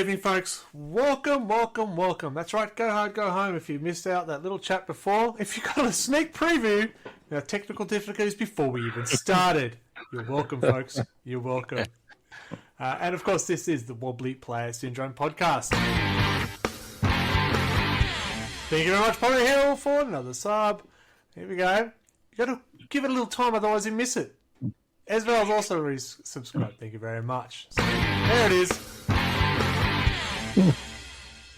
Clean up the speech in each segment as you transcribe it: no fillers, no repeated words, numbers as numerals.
evening, folks. Welcome, welcome, welcome. That's right, go hard, go home if you missed out that little chat before. If you got a sneak preview, our technical difficulties before we even started. You're welcome, folks. You're welcome. And of course, this is the Wobbly Player Syndrome podcast. Thank you very much, Polly Hill, for another sub. Here we go. You got to give it a little time, otherwise you miss it. Esvel's also resubscribed. Thank you very much. So, there it is.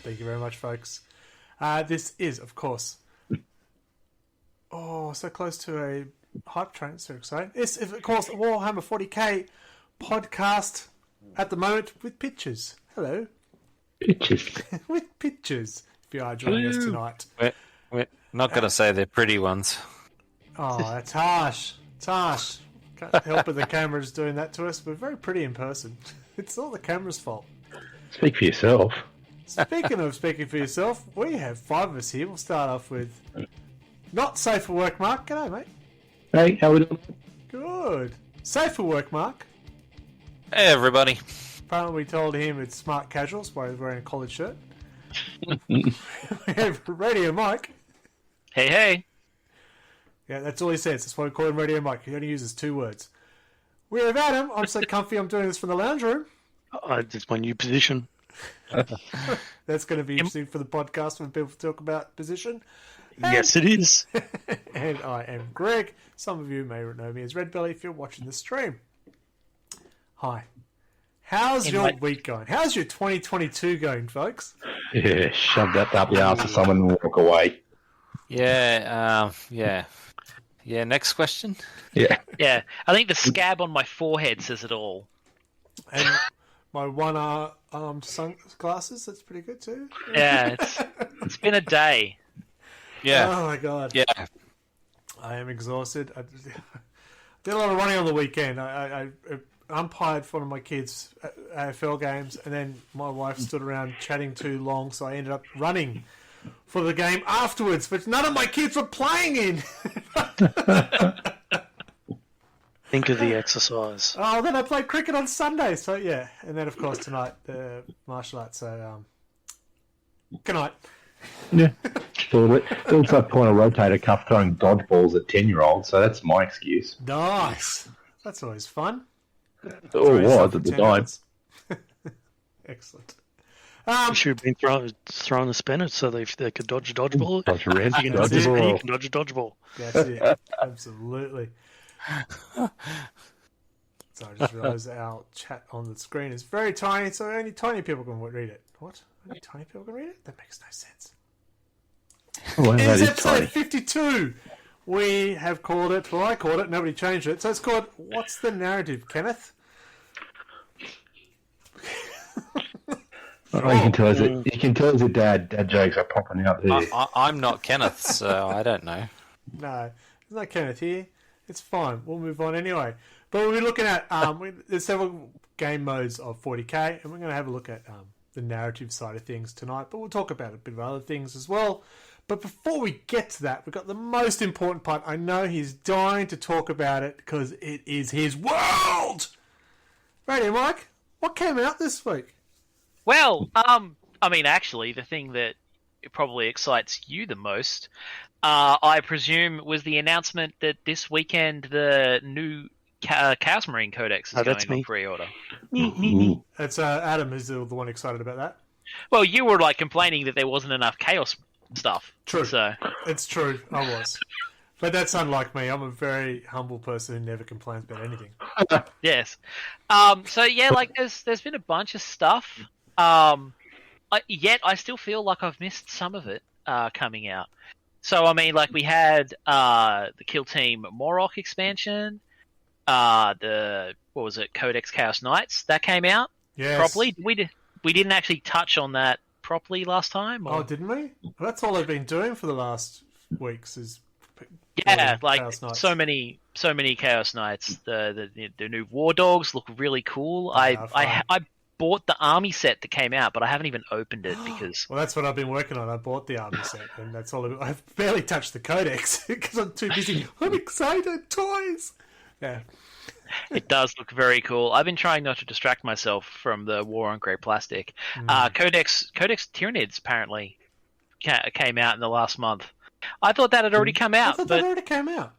Thank you very much, folks. This is, of course, so close to a hype train. So exciting! This is, of course, a Warhammer 40k podcast at the moment with pictures. Hello, pictures with pictures. If you are joining us tonight, we're not going to say they're pretty ones. Oh, that's harsh. It's harsh. Can't help it. The camera's doing that to us. We're very pretty in person. It's all the camera's fault. Speak for yourself. Speaking of speaking for yourself, we have 5 of us here. We'll start off with not safe for work, Mark. G'day, mate. Hey, how we doing? Good. Safe for work, Mark. Hey, everybody. Apparently we told him it's smart casuals while he's wearing a collared shirt. We have Radio Mike. Hey, hey. Yeah, that's all he says. That's why we call him Radio Mike. He only uses 2 words. We have Adam. I'm so comfy I'm doing this from the lounge room. It's my new position. That's going to be interesting for the podcast when people talk about position. And, yes, it is. And I am Greg. Some of you may know me as Red Belly if you're watching the stream. Hi. How's your week going? How's your 2022 going, folks? Yeah, shove that up the arse of someone and walk away. Yeah, next question. Yeah. Yeah, I think the scab on my forehead says it all. And my one-armed sunglasses, that's pretty good too. Yeah, it's been a day. Yeah. Oh my god. Yeah. I am exhausted. I did a lot of running on the weekend. I umpired for one of my kids' AFL games, and then my wife stood around chatting too long, so I ended up running for the game afterwards, which none of my kids were playing in. Think of the exercise. Oh, then I played cricket on Sunday, so yeah. And then, of course, tonight, the martial arts, so good night. Yeah. So it looks like pulling a rotator cuff throwing dodgeballs at 10-year-olds, so that's my excuse. Nice. That's always fun. Oh, was at the time. Excellent. You should have been throwing the spinners so they could dodge a dodgeball. Dodge a red, You dodge a ball. can dodge a dodgeball. That's it. Absolutely. So I just realised our chat on the screen is very tiny, so only tiny people can read it. What? Only tiny people can read it? That makes no sense. Well, It that is is episode tiny. 52. We have called it, well, I called it, nobody changed it. So it's called What's the Narrative, Kenneth? Oh, you can tell us that dad jokes are popping out there. I'm not Kenneth, so I don't know. No, there's no Kenneth here. It's fine. We'll move on anyway. But we're looking at, there's several game modes of 40k, and we're going to have a look at the narrative side of things tonight. But we'll talk about a bit of other things as well. But before we get to that, we've got the most important part. I know he's dying to talk about it because it is his world. Radio Mike, what came out this week? Well, actually, the thing that probably excites you the most, I presume, was the announcement that this weekend the new Chaos Marine Codex is going on pre-order. It's Adam who's the one excited about that. Well, you were complaining that there wasn't enough Chaos stuff. True. So It's true. I was. But that's unlike me. I'm a very humble person who never complains about anything. yes. So yeah, there's been a bunch of stuff. Yet I still feel like I've missed some of it coming out. So we had the Kill Team Morok expansion, Codex Chaos Knights that came out properly. We didn't actually touch on that properly last time. Or? Oh, didn't we? Well, that's all I've been doing for the last weeks is Chaos Knights. so many Chaos Knights. The new War Dogs look really cool. I bought the army set that came out, but I haven't even opened it because... Well, that's what I've been working on. I bought the army set, and that's all. I've barely touched the codex because I'm too busy. I'm excited. Toys! Yeah. It does look very cool. I've been trying not to distract myself from the war on grey plastic. Codex Tyranids apparently came out in the last month. I thought that had already come I out, thought but that already came out.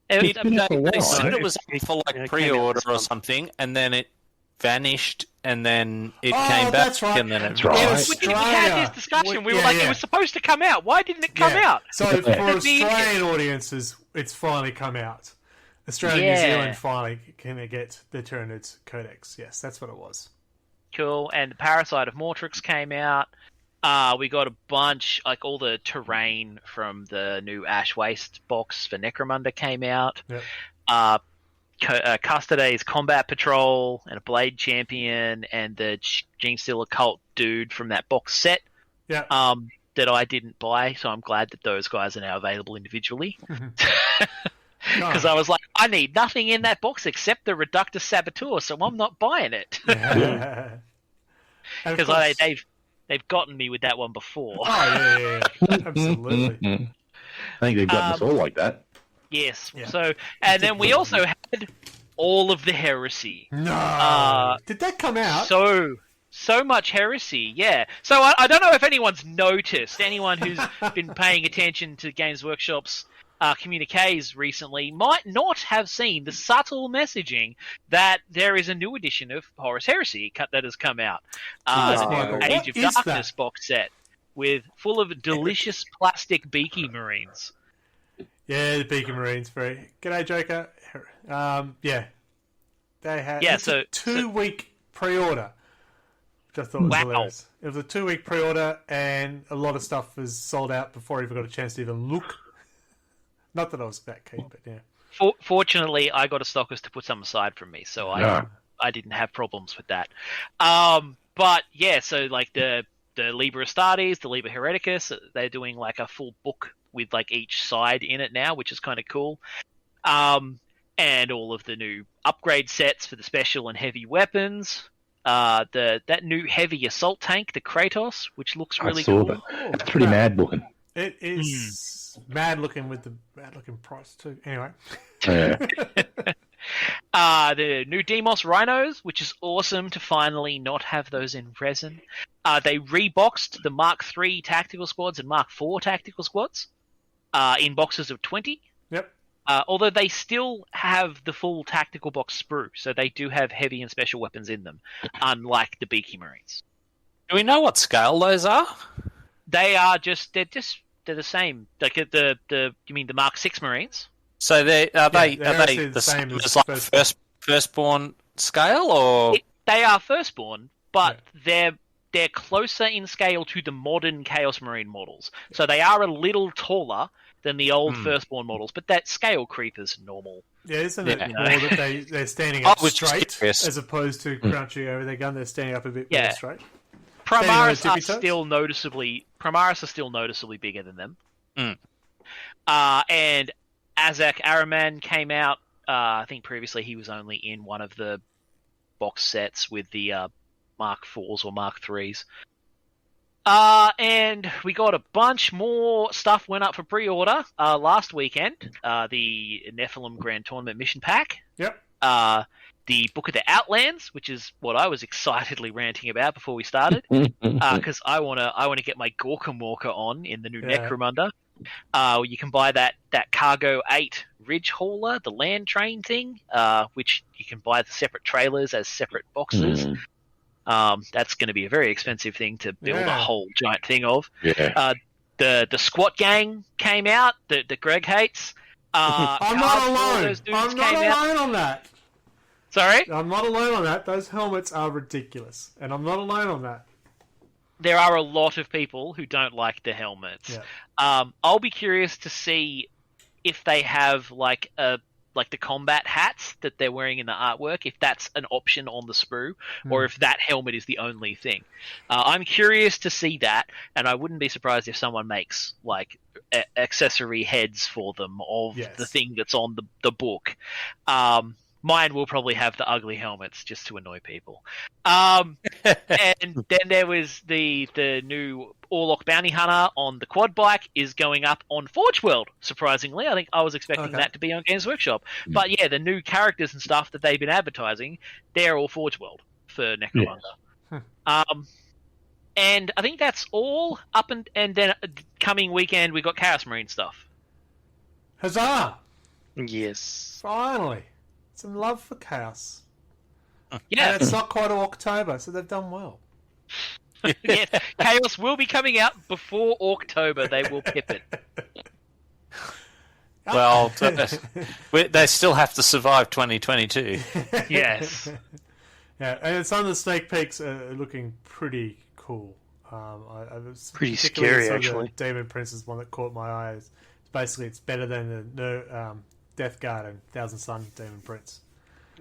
They while. said it was It- for like it came out pre-order this or month. something, and then it vanished, and then it Oh, came back, that's right. and then it That's right. In we had Australia. this discussion. We were Yeah, like, yeah. it was supposed to come out. Why didn't it come Yeah. out? So for Yeah. Australian audiences, it's finally come out. Australia and New Yeah. Zealand finally can get the Tyranids Codex. Yes, that's what it was. Cool. And the Parasite of Mortrix came out. We got a bunch, like all the terrain from the new Ash Waste box for Necromunda came out. Yep. Custoday's Combat Patrol and a Blade Champion and the Gene Stealer Cult dude from that box set. Yeah. That I didn't buy, so I'm glad that those guys are now available individually. Because I was like, I need nothing in that box except the Reductus Saboteur, so I'm not buying it. Yeah. And of Because course- they've gotten me with that one before. Oh, yeah. Absolutely. I think they've gotten us all like that. Yes. Yeah. So, and then we also had all of the heresy. No. Did that come out? So much heresy, yeah. So I don't know if anyone's noticed. Anyone who's been paying attention to Games Workshop's communiques recently might not have seen the subtle messaging that there is a new edition of Horus Heresy that has come out. The Michael, new Age what of is Darkness that? box set full of delicious plastic beaky marines. Yeah, the Beacon Marines. Very. G'day, Joker. Yeah. They had. Yeah, It's a 2-week pre-order. Which I thought was Wow. hilarious. It was a 2-week pre-order, and a lot of stuff was sold out before I even got a chance to even look. Not that I was that keen, but yeah. Fortunately, I got a stockist to put some aside from me, so Yeah. I didn't have problems with that. But yeah, so like the Liber Astartes, the Liber Hereticus, they're doing like a full book with like each side in it now, which is kind of cool. And all of the new upgrade sets for the special and heavy weapons. That new heavy assault tank, the Kratos, which looks really I saw cool. that. It's pretty mad looking. It is mad looking with the mad looking price too. Anyway. Yeah. The new Demos Rhinos, which is awesome to finally not have those in resin. They reboxed the Mark III tactical squads and Mark IV tactical squads in boxes of 20. Yep. Although they still have the full tactical box sprue, so they do have heavy and special weapons in them, unlike the Beaky Marines. Do we know what scale those are? They're the same. Like you mean the Mark VI Marines? So they are they actually the same as Firstborn. like firstborn scale, or They are firstborn, but they're closer in scale to the modern Chaos Marine models. So they are a little taller than the old firstborn models, but that scale creep is normal. Yeah, isn't it Yeah. more that they're standing I up was just straight curious. as opposed to crouching over their gun? They're standing up a bit more Yeah. straight. Primaris Standing on are their tippy still noticeably bigger than them. Mm. And Azak Araman came out. I think previously he was only in one of the box sets with the Mark IVs or Mark IIIs. And we got a bunch more stuff went up for pre-order last weekend. The Nephilim Grand Tournament Mission Pack. Yep. The Book of the Outlands, which is what I was excitedly ranting about before we started, because I wanna get my Gorkum Walker on in the new Yeah. Necromunda. You can buy that Cargo 8 Ridge Hauler, the land train thing, which you can buy the separate trailers as separate boxes. That's going to be a very expensive thing to build a whole giant thing of. Yeah. The Squat Gang came out that Greg hates. I'm cards not for all alone. those dudes I'm not came out. alone on that. Sorry? I'm not alone on that. Those helmets are ridiculous, and I'm not alone on that. There are a lot of people who don't like the helmets. Yeah. I'll be curious to see if they have like the combat hats that they're wearing in the artwork, if that's an option on the sprue, or if that helmet is the only thing. I'm curious to see that, and I wouldn't be surprised if someone makes like accessory heads for them of the thing that's on the book. Mine will probably have the ugly helmets just to annoy people. And then there was the new Orlok Bounty Hunter on the quad bike is going up on Forge World, surprisingly. I think I was expecting that to be on Games Workshop. But yeah, the new characters and stuff that they've been advertising, they're all Forge World for Necromunda. Yeah. And I think that's all up, and then coming weekend we got Chaos Marine stuff. Huzzah! Yes. Finally. Some love for Chaos. Yeah. And it's not quite October, so they've done well. Yeah, Chaos will be coming out before October. They will pip it. Well, they still have to survive 2022. Yes. Yeah, and some of the sneak peeks are looking pretty cool. I was Pretty particularly scary, saw actually. The Demon Princess one that caught my eye. Basically, it's better than the Death Guard and Thousand Sun Demon Prince.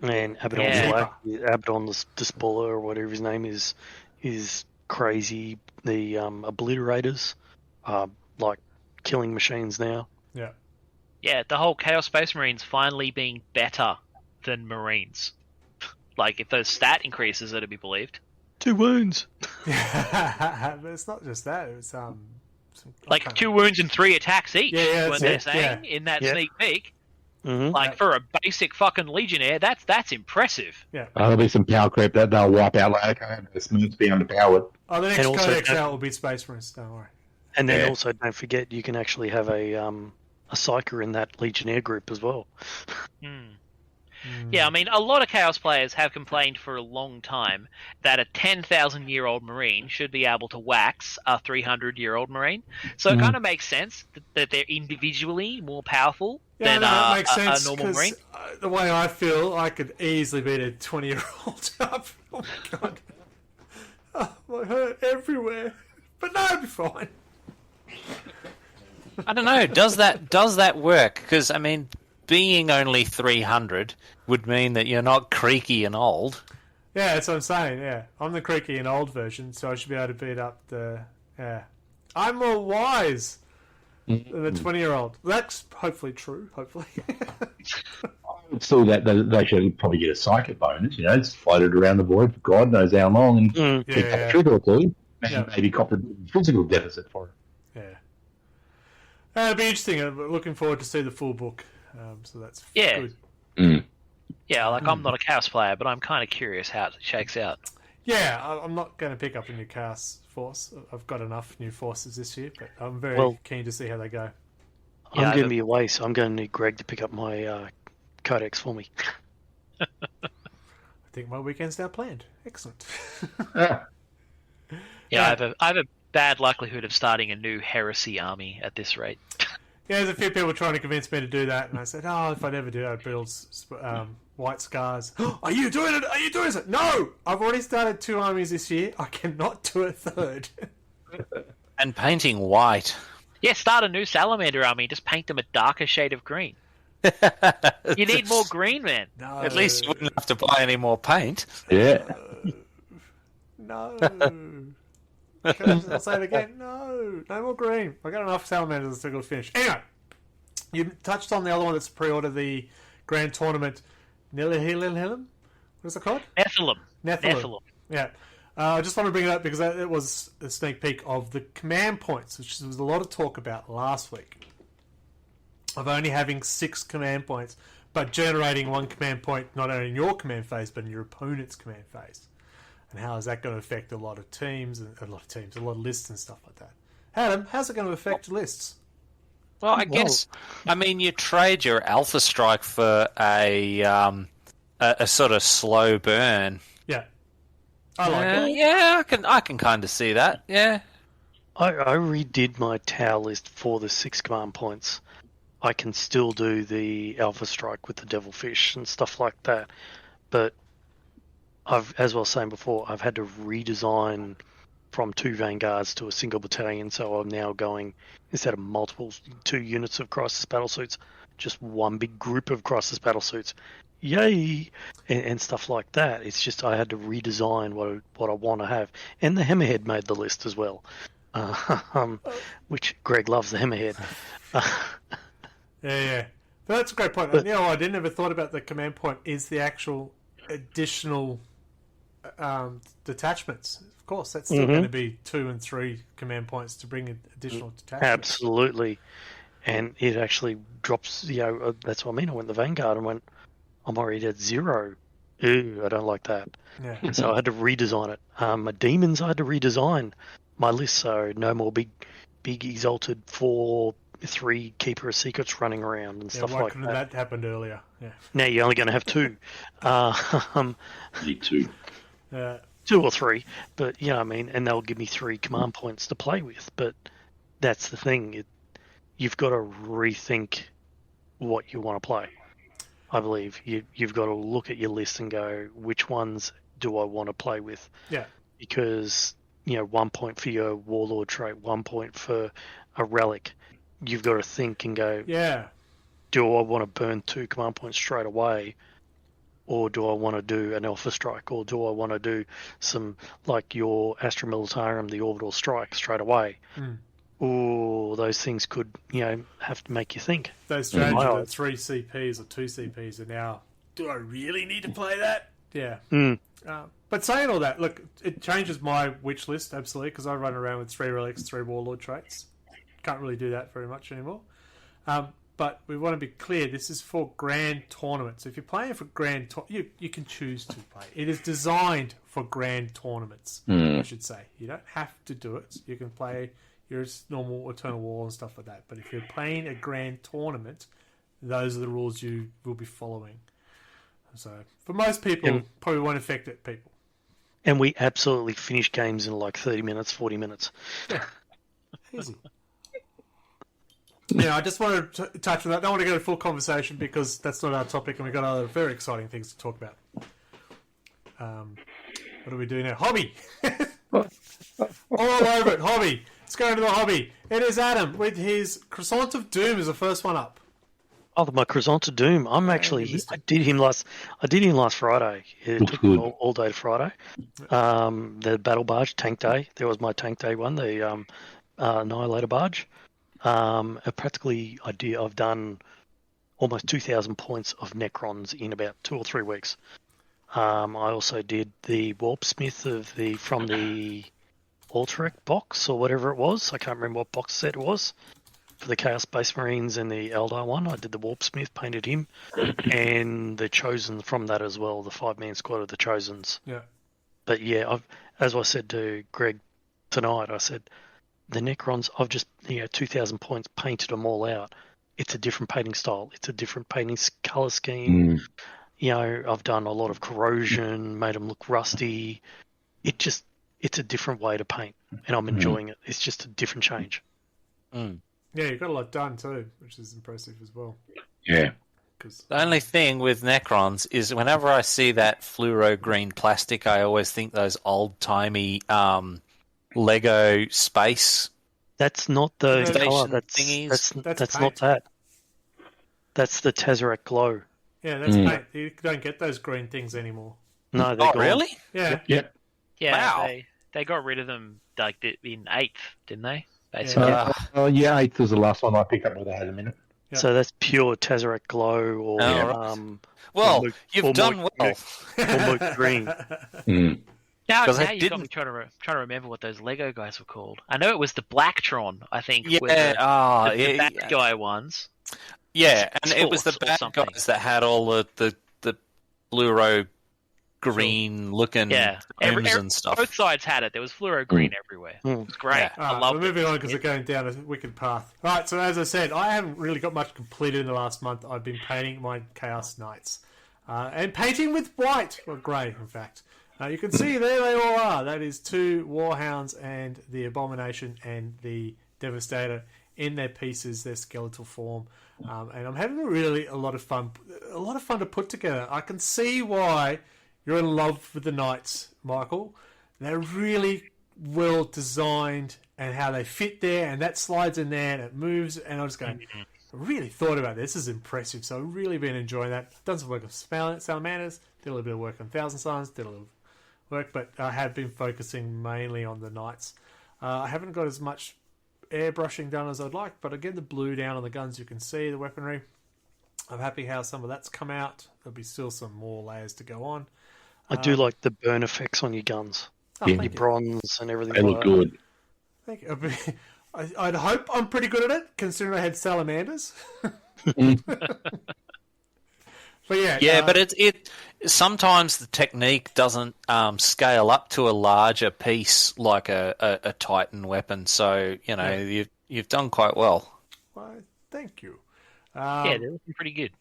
And Abaddon the Spoiler, or whatever his name is crazy. The Obliterators are like killing machines now. Yeah. Yeah, the whole Chaos Space Marines finally being better than Marines. Like, if those stat increases are to be believed. 2 wounds. But it's not just that. It's Like 2 wounds and 3 attacks each. Yeah, what they're saying in that sneak peek. Mm-hmm. Like, for a basic fucking Legionnaire, that's impressive. Yeah. There'll be some power creep that they'll wipe out later. The Smooths be underpowered. Oh, the next Codex out will be Space Marines. Don't worry. And then also, don't forget, you can actually have a Psyker in that Legionnaire group as well. Yeah, I mean, a lot of Chaos players have complained for a long time that a 10,000-year-old Marine should be able to wax a 300-year-old Marine. So it kind of makes sense that they're individually more powerful than it makes sense, a normal Marine. The way I feel, I could easily beat a 20-year-old up. Oh my god. Oh, my hurt everywhere. But no, it'll be fine. I don't know. Does that work? Because, I mean, being only 300 would mean that you're not creaky and old. Yeah, that's what I'm saying, yeah. I'm the creaky and old version, so I should be able to beat up the... Yeah. I'm more wise than the 20-year-old. That's hopefully true, hopefully. Still, that they should probably get a psychic bonus. You know, it's floated around the void for God knows how long, and pick up a trigger or two, and maybe cop a physical deficit for it. Yeah. It'll be interesting. I'm looking forward to see the full book. So that's good. Yeah, like I'm not a Chaos player, but I'm kind of curious how it shakes out. Yeah, I'm not going to pick up a new Chaos force. I've got enough new forces this year, but I'm very keen to see how they go. I'm going to be away, so I'm going to need Greg to pick up my Codex for me. I think my weekend's now planned. Excellent. Yeah, I have a bad likelihood of starting a new heresy army at this rate. Yeah, there's a few people trying to convince me to do that, and I said, if I never do, I'd build White Scars. Are you doing it? Are you doing it? No! I've already started 2 armies this year. I cannot do a 3rd. And painting white. Yeah, start a new Salamander army. Just paint them a darker shade of green. You need more green, man. No. At least you wouldn't have to buy any more paint. Yeah. No. I'll say it again. No more green. I got enough salamanders to go finish. Anyway, you touched on the other one that's pre-ordered the Grand Tournament. Nilahililhilm? What is it called? Nephilim. Yeah. I just want to bring it up because it was a sneak peek of the command points, which there was a lot of talk about last week. Of only having 6 command points, but generating 1 command point not only in your command phase, but in your opponent's command phase. And how is that going to affect a lot of teams, a lot of lists and stuff like that? Adam, how's it going to affect lists? Well, I guess, I mean, you trade your Alpha Strike for a sort of slow burn. Yeah. I like it. Yeah, I can kind of see that, yeah. I redid my Tau list for the 6 command points. I can still do the Alpha Strike with the Devilfish and stuff like that. But as I was saying before, I've had to redesign from 2 Vanguards to a single battalion, so I'm now going, instead of multiple 2 units of Crisis Battlesuits, just 1 big group of Crisis Battlesuits. Yay! And stuff like that. It's just I had to redesign what I want to have. And the Hammerhead made the list as well, which Greg loves the Hammerhead. Yeah. But that's a great point. But, I didn't ever thought about the command point is the actual additional detachments. Of course, that's still going to be 2 and 3 command points to bring in additional detachments. Absolutely. And it actually drops, that's what I mean. I went the Vanguard and went, I'm already at 0. Ew, I don't like that. Yeah. So I had to redesign it. My demons, I had to redesign my list, so no more big exalted 4-3 keeper of secrets running around and stuff why like couldn't that happened earlier? Yeah. Now you're only going to have 2. Need 2. 2 or 3, but and they'll give me 3 command points to play with. But that's the thing. You've got to rethink what you want to play. I believe you've got to look at your list and go, which ones do I want to play with? Yeah. Because 1 point for your warlord trait, 1 point for a relic. You've got to think and go, yeah. Do I want to burn 2 command points straight away? Or do I want to do an Alpha Strike? Or do I want to do some, like your Astra Militarum, the Orbital Strike, straight away? Or those things could, have to make you think. Those strategies at 3 CPs or 2 CPs are now, do I really need to play that? Yeah. But saying all that, look, it changes my wish list, absolutely, because I run around with 3 relics, 3 warlord traits. Can't really do that very much anymore. But we want to be clear, this is for grand tournaments. If you're playing for grand you can choose to play. It is designed for grand tournaments, I should say. You don't have to do it. You can play your normal Eternal War and stuff like that. But if you're playing a grand tournament, those are the rules you will be following. So, for most people, probably won't affect it, people. And we absolutely finish games in like 30 minutes, 40 minutes. Yeah. Easy. I just wanted to touch on that. I don't want to go to full conversation because that's not our topic and we've got other very exciting things to talk about. What do we do now? Hobby! All over it, hobby. Let's go into the hobby. It is Adam with his Croissant of Doom is the first one up. Oh, my Croissant of Doom. I did him last Friday. It took me all day Friday. The Battle Barge, Tank Day. There was my Tank Day one, the Annihilator Barge. I've done almost 2,000 points of Necrons in about 2 or 3 weeks. I also did the Warp Smith from the Alterac box or whatever it was. I can't remember what box set it was. For the Chaos Space Marines and the Eldar one, I did the Warp Smith, painted him, and the Chosen from that as well, the 5-man squad of the Chosens. Yeah. But yeah, as I said to Greg tonight, I said, the Necrons, I've just 2,000 points, painted them all out. It's a different painting style. It's a different painting color scheme. I've done a lot of corrosion, made them look rusty. It's a different way to paint, and I'm enjoying it. It's just a different change. Yeah, you've got a lot done too, which is impressive as well. Yeah. The only thing with Necrons is whenever I see that fluoro green plastic, I always think those old-timey Lego space. That's not the color. That's not that. That's the Tesseract Glow. Yeah, that's paint. You don't get those green things anymore. No, they're gone. Really? Yeah. Yep. Yeah, Wow. they got rid of them like in 8th, didn't they? Basically. Yeah, 8th was the last one I picked up where they had them in it. Yeah. So that's pure Tesseract Glow or Well, you've done well. Or Moot Green. Now I you've got me trying to remember what those Lego guys were called. I know it was the Blacktron, I think. Yeah, were the bad yeah. guy ones. Yeah, and it was the Or bad something. guys that had all the fluoro green looking domes and stuff. Both sides had it. There was fluoro green everywhere. It was great. Yeah. I We're loved it. moving on because we're going down a wicked path. All right, so as I said, I haven't really got much completed in the last month. I've been painting my Chaos Knights. And painting with white, or grey, in fact. You can see there they all are. That is 2 Warhounds and the Abomination and the Devastator in their pieces, their skeletal form. And I'm having really a lot of fun to put together. I can see why you're in love with the Knights, Michael. They're really well designed and how they fit there, and that slides in there and it moves. And I'm just going, I really thought about this. This is impressive. So I've really been enjoying that. Done some work on Salamanders, did a little bit of work on Thousand Suns, did a little work, but I have been focusing mainly on the Knights. I haven't got as much airbrushing done as I'd like, but again, the blue down on the guns, you can see the weaponry. I'm happy how some of that's come out. There'll be still some more layers to go on. I do like the burn effects on your guns. Oh, Yeah. thank Your you. bronze and everything They like look that. good. Thank you. I'd hope I'm pretty good at it, considering I had salamanders. But yeah. Yeah, but it sometimes the technique doesn't scale up to a larger piece like a Titan weapon. So you've done quite well. Why, thank you. Yeah, they're looking pretty good.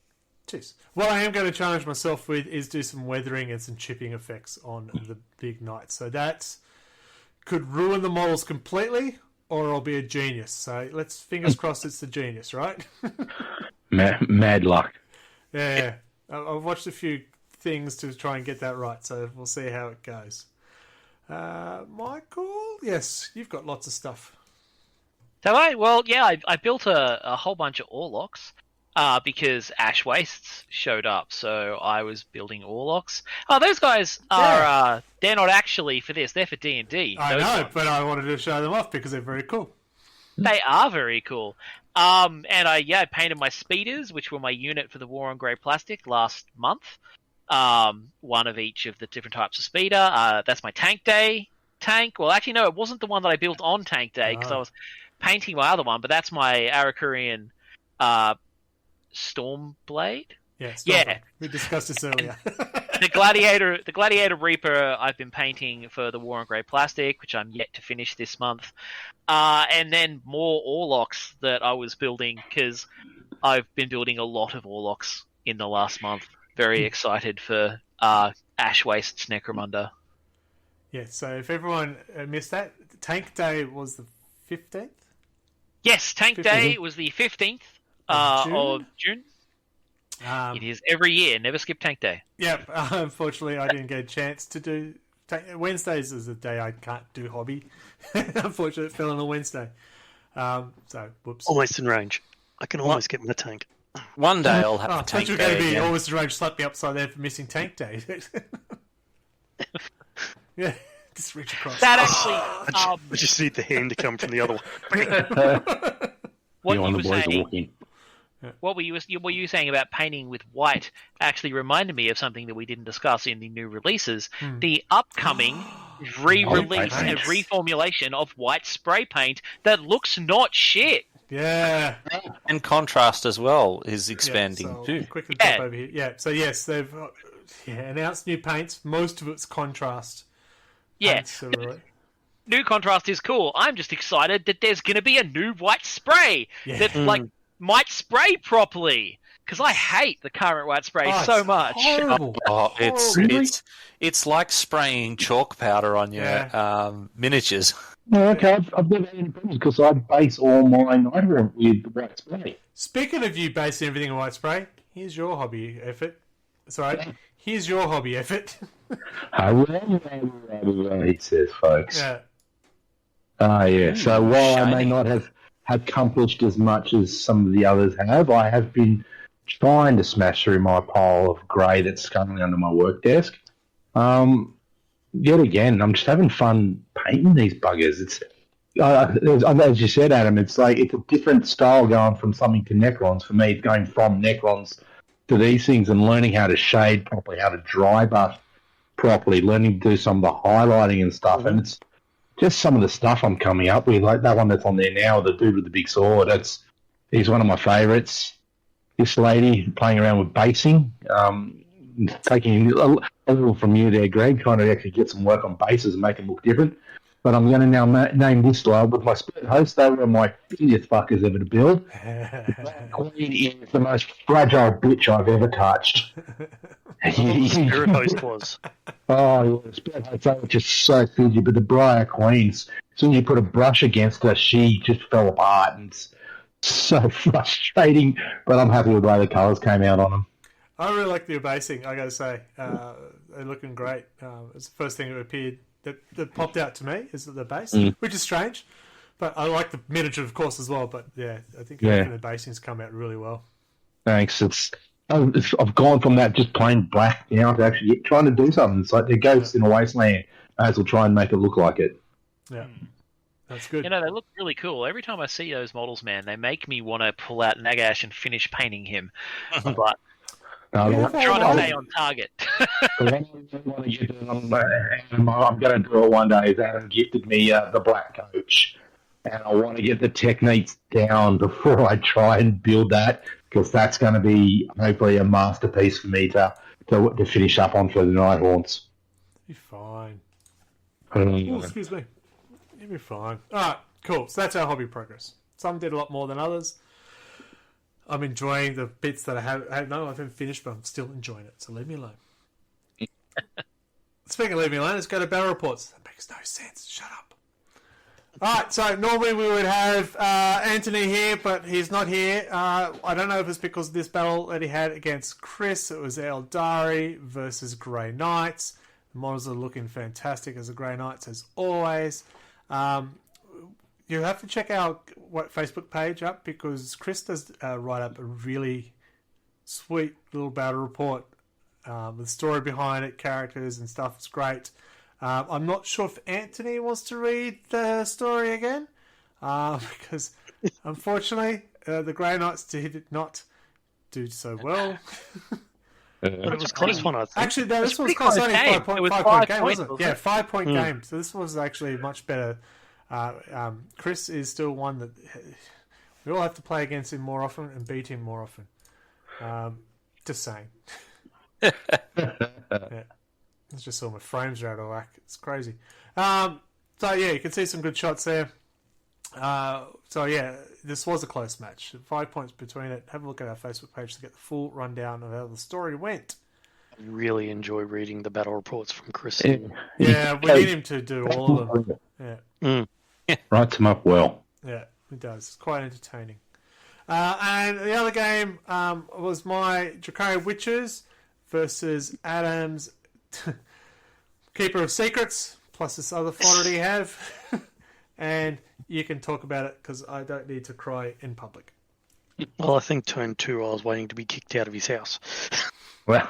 Jeez. What I am going to challenge myself with is do some weathering and some chipping effects on the big knight. So that could ruin the models completely, or I'll be a genius. So let's fingers crossed it's the genius, right? Mad luck. Yeah. I've watched a few things to try and get that right, so we'll see how it goes. Michael? Yes, you've got lots of stuff. Have I? Well, yeah, I built a whole bunch of Orlocks because Ash Wastes showed up, so I was building Orlocks. Oh, those guys are they're not actually for this; they're for D&D. I know, ones. but I wanted to show them off because they're very cool. They are very cool. And I painted my speeders, which were my unit for the War on Grey Plastic last month. One of each of the different types of speeder. That's my Tank Day tank. Well, actually, no, it wasn't the one that I built on Tank Day because I was painting my other one, but that's my Arakurian Stormblade. Yeah. We discussed this earlier. The Gladiator Reaper I've been painting for the War on Grey Plastic, which I'm yet to finish this month. And then more Orlocks that I was building, because I've been building a lot of Orlocks in the last month. Very excited for Ash Wastes Necromunda. Yeah, so if everyone missed that, Tank Day was the 15th? Yes, Tank 15th. Day was the 15th of June. It is every year. Never skip Tank Day. Yeah, unfortunately, I didn't get a chance to do. Wednesdays is a day I can't do hobby. Unfortunately, it fell on a Wednesday. So, whoops. Almost in range. I can almost get my tank. One day I'll have Oh, a I thought Tank you were going Day to be again. always arranged, slap me upside there for missing Tank Day. Yeah, just reach across. That actually, I just need the hand to come from the other one. what You you on were the boys saying. walking. What were you saying about painting with white actually reminded me of something that we didn't discuss in the new releases. The upcoming re-release and reformulation of white spray paint that looks not shit. Yeah. And contrast as well is expanding so too. Quickly Yeah. pop over here. Yeah, so yes, they've announced new paints. Most of it's contrast. Yeah, Paints, so really. new contrast is cool. I'm just excited that there's going to be a new white spray that might spray properly. Because I hate the current white spray so it's much. Horrible. Oh, it's like spraying chalk powder on your miniatures. No, okay, I've never had any problems because I base all my Nighthawk with white spray. Speaking of you basing everything on white spray, here's your hobby effort. Sorry, here's your hobby effort. He says, folks. Yeah. Yeah. So while I may shiny. not have accomplished as much as some of the others have, I have been trying to smash through my pile of grey that's currently under my work desk. Yet again, I'm just having fun painting these buggers. It's as you said, Adam. It's like it's a different style going from something to Necrons. For me, it's going from Necrons to these things and learning how to shade properly, how to dry buff properly, learning to do some of the highlighting and stuff. And it's just some of the stuff I'm coming up with, like that one that's on there now, the dude with the big sword. He's one of my favourites. This lady playing around with basing, taking a little from you there, Greg, trying to actually get some work on bases and make them look different. But I'm going to now name this style with my spirit host. They were my filthiest fuckers ever to build. Queen is the most fragile bitch I've ever touched. Spirit host was. Oh, yeah, the spirit host, they were just so fidgy. But the Briar Queens, as soon as you put a brush against her, she just fell apart. And it's so frustrating. But I'm happy with the way the colours came out on them. I really like the basing, I gotta say. They're looking great. It's the first thing that appeared that popped out to me is the base, which is strange. But I like the miniature, of course, as well. But yeah, I think the basing's come out really well. Thanks. I've gone from that just plain black now to actually trying to do something. It's like they're ghosts in a wasteland. I will try and make it look like it. Yeah, that's good. You know, they look really cool. Every time I see those models, man, they make me want to pull out Nagash and finish painting him. But No, Yeah, the Trying to well, stay on target. one I really want to get it on, and I'm going to do it one day. Is Adam gifted me the black coach, and I want to get the techniques down before I try and build that, because that's going to be hopefully a masterpiece for me to finish up on for the Nighthawks. You're fine. Mm. Oh, excuse me. You'll be fine. Alright, cool. So that's our hobby progress. Some did a lot more than others. I'm enjoying the bits that I haven't finished, but I'm still enjoying it. So leave me alone. Speaking of leave me alone, let's go to battle reports. That makes no sense. Shut up. Alright, so normally we would have Anthony here, but he's not here. I don't know if it's because of this battle that he had against Chris. It was Eldari versus Grey Knights. The models are looking fantastic as the Grey Knights, as always. You have to check our Facebook page up, because Chris does write up a really sweet little battle report with story behind it, characters and stuff. It's great. I'm not sure if Anthony wants to read the story again, because unfortunately the Grey Knights did not do so well. But it was a close one, I think. Actually, no, this was pretty only close game. 5 It was point 5 game, points, wasn't it? wasn't Yeah, it? 5 point game. So this was actually much better. Chris is still one that we all have to play against him more often and beat him more often. Just saying. Yeah. It's just all my frames are out of whack. It's crazy. So yeah, you can see some good shots there. So yeah, this was a close match. 5 points between it. Have a look at our Facebook page to get the full rundown of how the story went. I really enjoy reading the battle reports from Chris. Yeah, we need him to do all of them. Yeah, Writes them up well. yeah, it does. It's quite entertaining. And the other game was my Draconian Witches versus Adam's Keeper of Secrets, plus this other fodder you have. And you can talk about it, because I don't need to cry in public. Well, I think turn 2 I was waiting to be kicked out of his house. Well,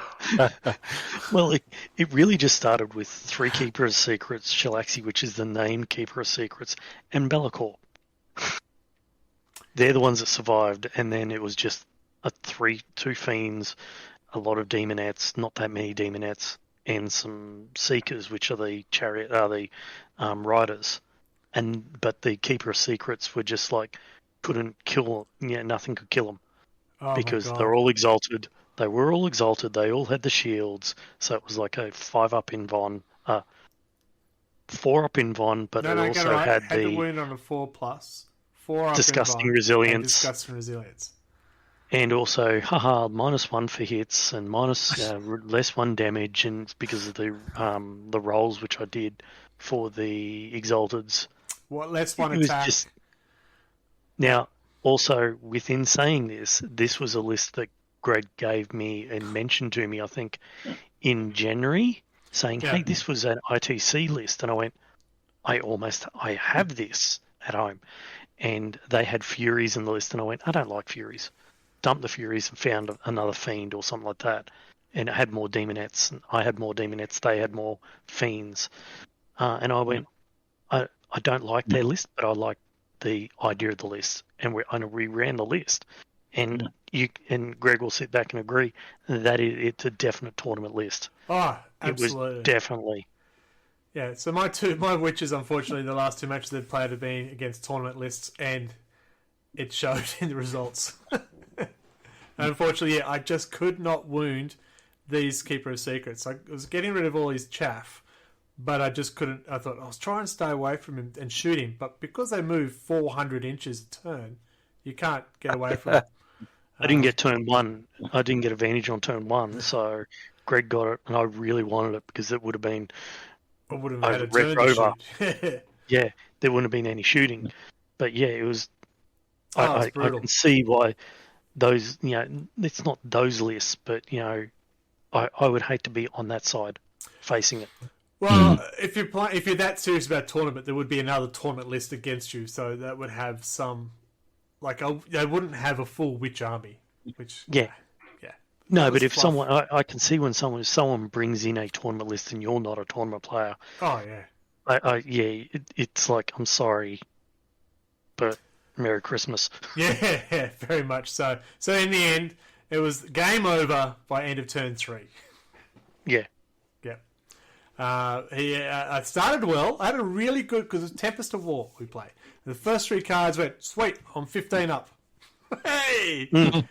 Well, it really just started with 3 Keeper of Secrets, Shalaxi, which is the named Keeper of Secrets, and Bellacore. They're the ones that survived, and then it was just 2 Fiends, a lot of Demonettes, not that many Demonettes, and some Seekers, which are the Riders. But the Keeper of Secrets were just like, couldn't kill, nothing could kill them, Oh, because my God. they're all exalted. They were all exalted. They all had the shields. So it was like a 5-up in Von, 4-up in Von, but No, they get it also right. had the the wound on a 4+, 4 up Disgusting in bond, Resilience. and disgusting resilience. and also -1 for hits and minus less 1 damage, and it's because of the rolls which I did for the exalteds. What less one It was attack? just now. Also, within saying this was a list that Greg gave me and mentioned to me, I think, in January, saying, Yeah. hey, this was an ITC list. And I went, I have this at home. And they had Furies in the list. And I went, I don't like Furies. Dumped the Furies and found another Fiend or something like that. And it had more Demonettes. And I had more Demonettes. They had more Fiends. And I went, I don't like their list, but I like the idea of the list. And we ran the list. And Greg will sit back and agree that it's a definite tournament list. Oh, It was absolutely. definitely. Yeah, so my witches, unfortunately, the last 2 matches they've played have been against tournament lists, and it showed in the results. And unfortunately, yeah, I just could not wound these Keeper of Secrets. I was getting rid of all his chaff, but I just couldn't. I thought I was trying to stay away from him and shoot him, but because they move 400 inches a turn, you can't get away from it. I didn't get turn 1. I didn't get advantage on turn 1, so Greg got it, and I really wanted it because it would have been. I would have had a Red turn Rover. to shoot. Yeah, there wouldn't have been any shooting. But yeah, it was. I brutal. can see why those. It's not those lists, but I would hate to be on that side, facing it. Well, if you're that serious about tournament, there would be another tournament list against you, so that would have some. They wouldn't have a full witch army, which Yeah. yeah. No, That but was if fluff. someone, I can see when someone brings in a tournament list and you're not a tournament player, Oh yeah, it's like, I'm sorry, but Merry Christmas. yeah, very much so. So in the end, It was game over by end of turn 3. Yeah. Yep. I started well. I had a really good, because it's Tempest of War we played. The first 3 cards went, sweet, I'm 15 up. Hey! And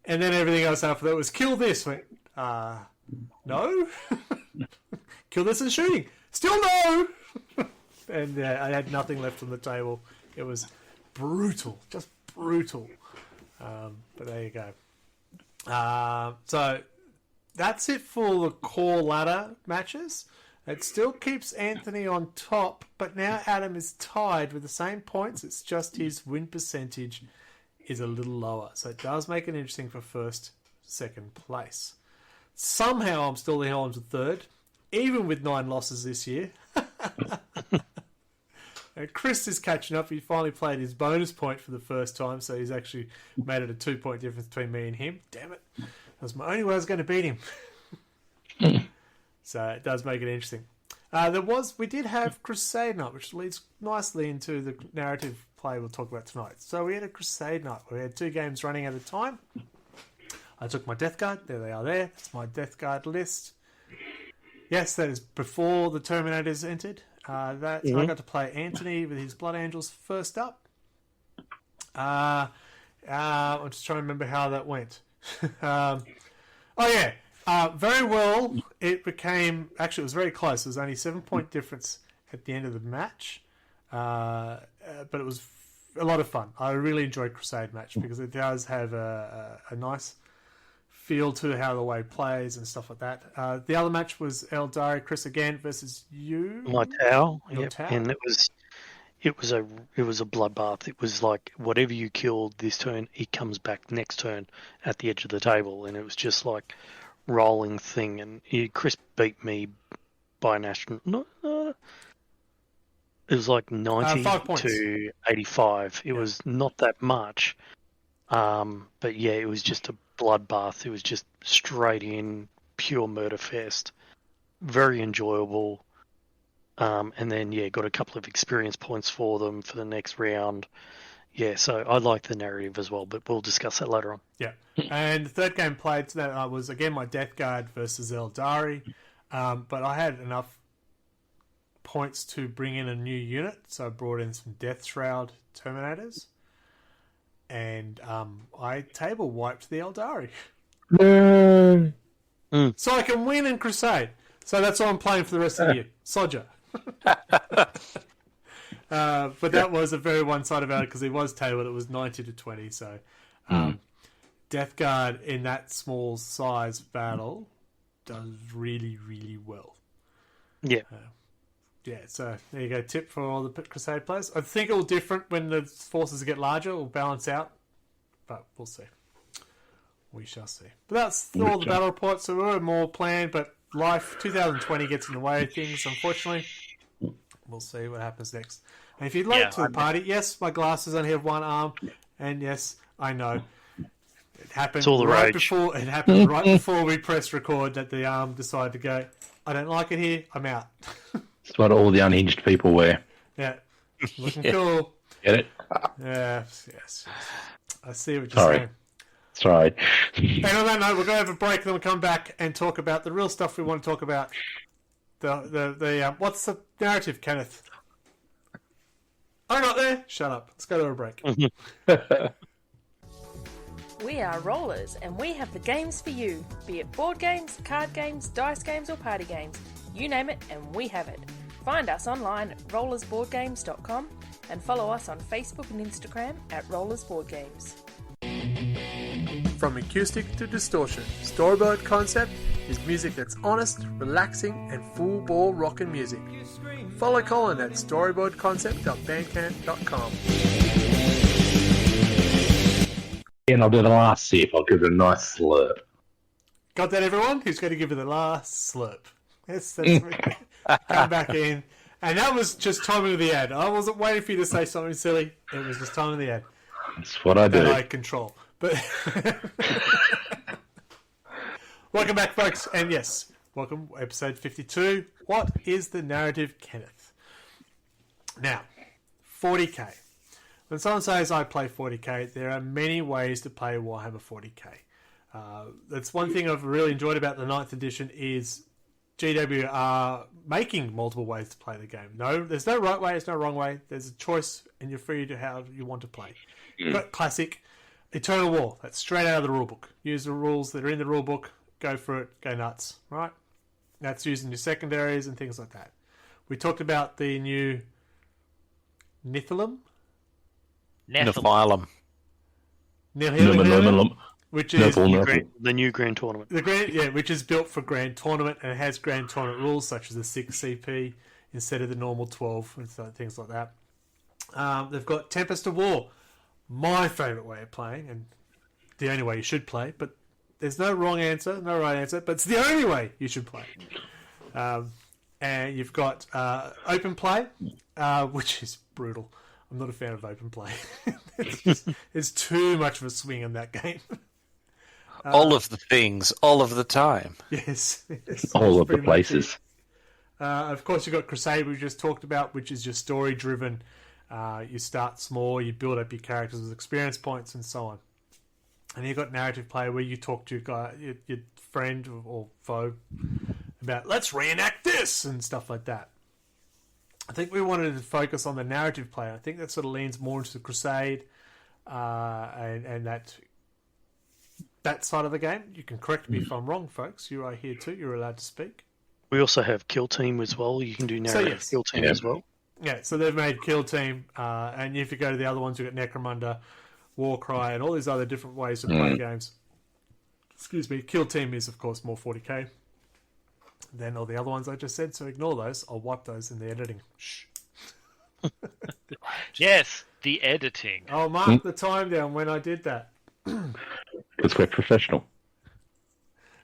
then everything else after that was kill this. Went, no? Kill this and shooting. Still no! And I had nothing left on the table. It was brutal. Just brutal. But there you go. So that's it for the core ladder matches. It still keeps Anthony on top, but now Adam is tied with the same points. It's just his win percentage is a little lower. So it does make it interesting for first, second place. Somehow I'm still the on to third, even with 9 losses this year. And Chris is catching up. He finally played his bonus point for the first time, so he's actually made it a 2-point difference between me and him. Damn it. That was my only way I was going to beat him. So it does make it interesting. We did have Crusade night, which leads nicely into the narrative play we'll talk about tonight. So we had a Crusade night. We had 2 games running at a time. I took my Death Guard. There they are there. That's my Death Guard list. Yes, that is before the Terminators entered. I got to play Anthony with his Blood Angels first up. I'm just trying to remember how that went. Very well. It was very close. It was only 7-point difference at the end of the match. But it was a lot of fun. I really enjoyed Crusade match because it does have a nice feel to how the way plays and stuff like that. The other match was Eldari Chris again versus you. My Tau. Your Yep. Tau. And it was a bloodbath. It was like whatever you killed this turn, it comes back next turn at the edge of the table, and it was just like rolling thing. And Chris beat me by an astronaut. It was like 90 to 85. It was not that much. But yeah, it was just a bloodbath. It was just straight in, pure murder fest. Very enjoyable. And then, got a couple of experience points for them for the next round. Yeah, so I like the narrative as well, but we'll discuss that later on. Yeah. And the third game played that was, again, my Death Guard versus Eldari. But I had enough points to bring in a new unit, so I brought in some Death Shroud Terminators. And I table wiped the Eldari. So I can win in Crusade. So that's what I'm playing for the rest of the year. Sodja. But that was a very one-sided battle because it was tabled. It was 90 to 20. So Death Guard in that small size battle does really, really well. Yeah. So there you go. Tip for all the Crusade players. I think it'll different when the forces get larger. It will balance out. But we'll see. We shall see. But that's all the battle reports. So we were more planned, but life 2020 gets in the way of things, unfortunately. We'll see what happens next. And if you'd like to the party, yes, my glasses only have one arm. And yes, I know. It happened right before we pressed record that the arm decided to go, I don't like it here, I'm out. It's what all the unhinged people wear. Yeah. Looking cool. Get it? Yes. I see what you're saying. Sorry. And on that note, we're going to have a break, then we'll come back and talk about the real stuff we want to talk about. What's the narrative, Kenneth? I'm not there. Shut up. Let's go to a break. We are Rollers, and we have the games for you. Be it board games, card games, dice games, or party games. You name it, and we have it. Find us online at rollersboardgames.com and follow us on Facebook and Instagram at rollersboardgames. From acoustic to distortion, Storyboard Concept is music that's honest, relaxing, and full-bore rockin' music. Follow Colin at storyboardconcept.bandcamp.com. And I'll do the last sip. I'll give it a nice slurp. Got that, everyone? Who's going to give it the last slurp? Yes, that's me. Come back in. And that was just timing of the ad. I wasn't waiting for you to say something silly. It was just timing of the ad. That's what I do. That I control. But welcome back, folks. And yes, welcome, episode 52. What is the narrative, Kenneth? Now, 40k. When someone says I play 40k, there are many ways to play Warhammer 40k. That's one thing I've really enjoyed about the 9th edition is GW are making multiple ways to play the game. No, there's no right way, there's no wrong way. There's a choice, and you're free to how you want to play. You've got classic Eternal War. That's straight out of the rulebook. Use the rules that are in the rulebook. Go for it. Go nuts. Right? That's using your secondaries and things like that. We talked about the new Nephilim, Nephilim. which is The new Grand Tournament. which is built for Grand Tournament and it has Grand Tournament rules such as the 6 CP instead of the normal 12 and things like that. They've got Tempest of War, my favourite way of playing and the only way you should play, but there's no wrong answer, no right answer, but it's the only way you should play. And you've got Open Play, which is brutal. I'm not a fan of Open Play. It's too much of a swing in that game. All of the things, all of the time. Yes. All of the places. Of course, you've got Crusade, we just talked about, which is your story-driven. You start small, you build up your characters with experience points, and so on. And you've got narrative play, where you talk to your friend or foe about, let's reenact this, and stuff like that. I think we wanted to focus on the narrative play. I think that sort of leans more into the Crusade and that side of the game. You can correct me if I'm wrong, folks. You are here too. You're allowed to speak. We also have Kill Team as well. You can do narrative Kill Team as well. Yeah, so they've made Kill Team, and if you go to the other ones, you've got Necromunda, Warcry, and all these other different ways to play games. Excuse me. Kill Team is, of course, more 40k than all the other ones I just said, so ignore those. I'll wipe those in the editing. Shh. Yes, the editing. I'll mark the time down when I did that. Because we're professional.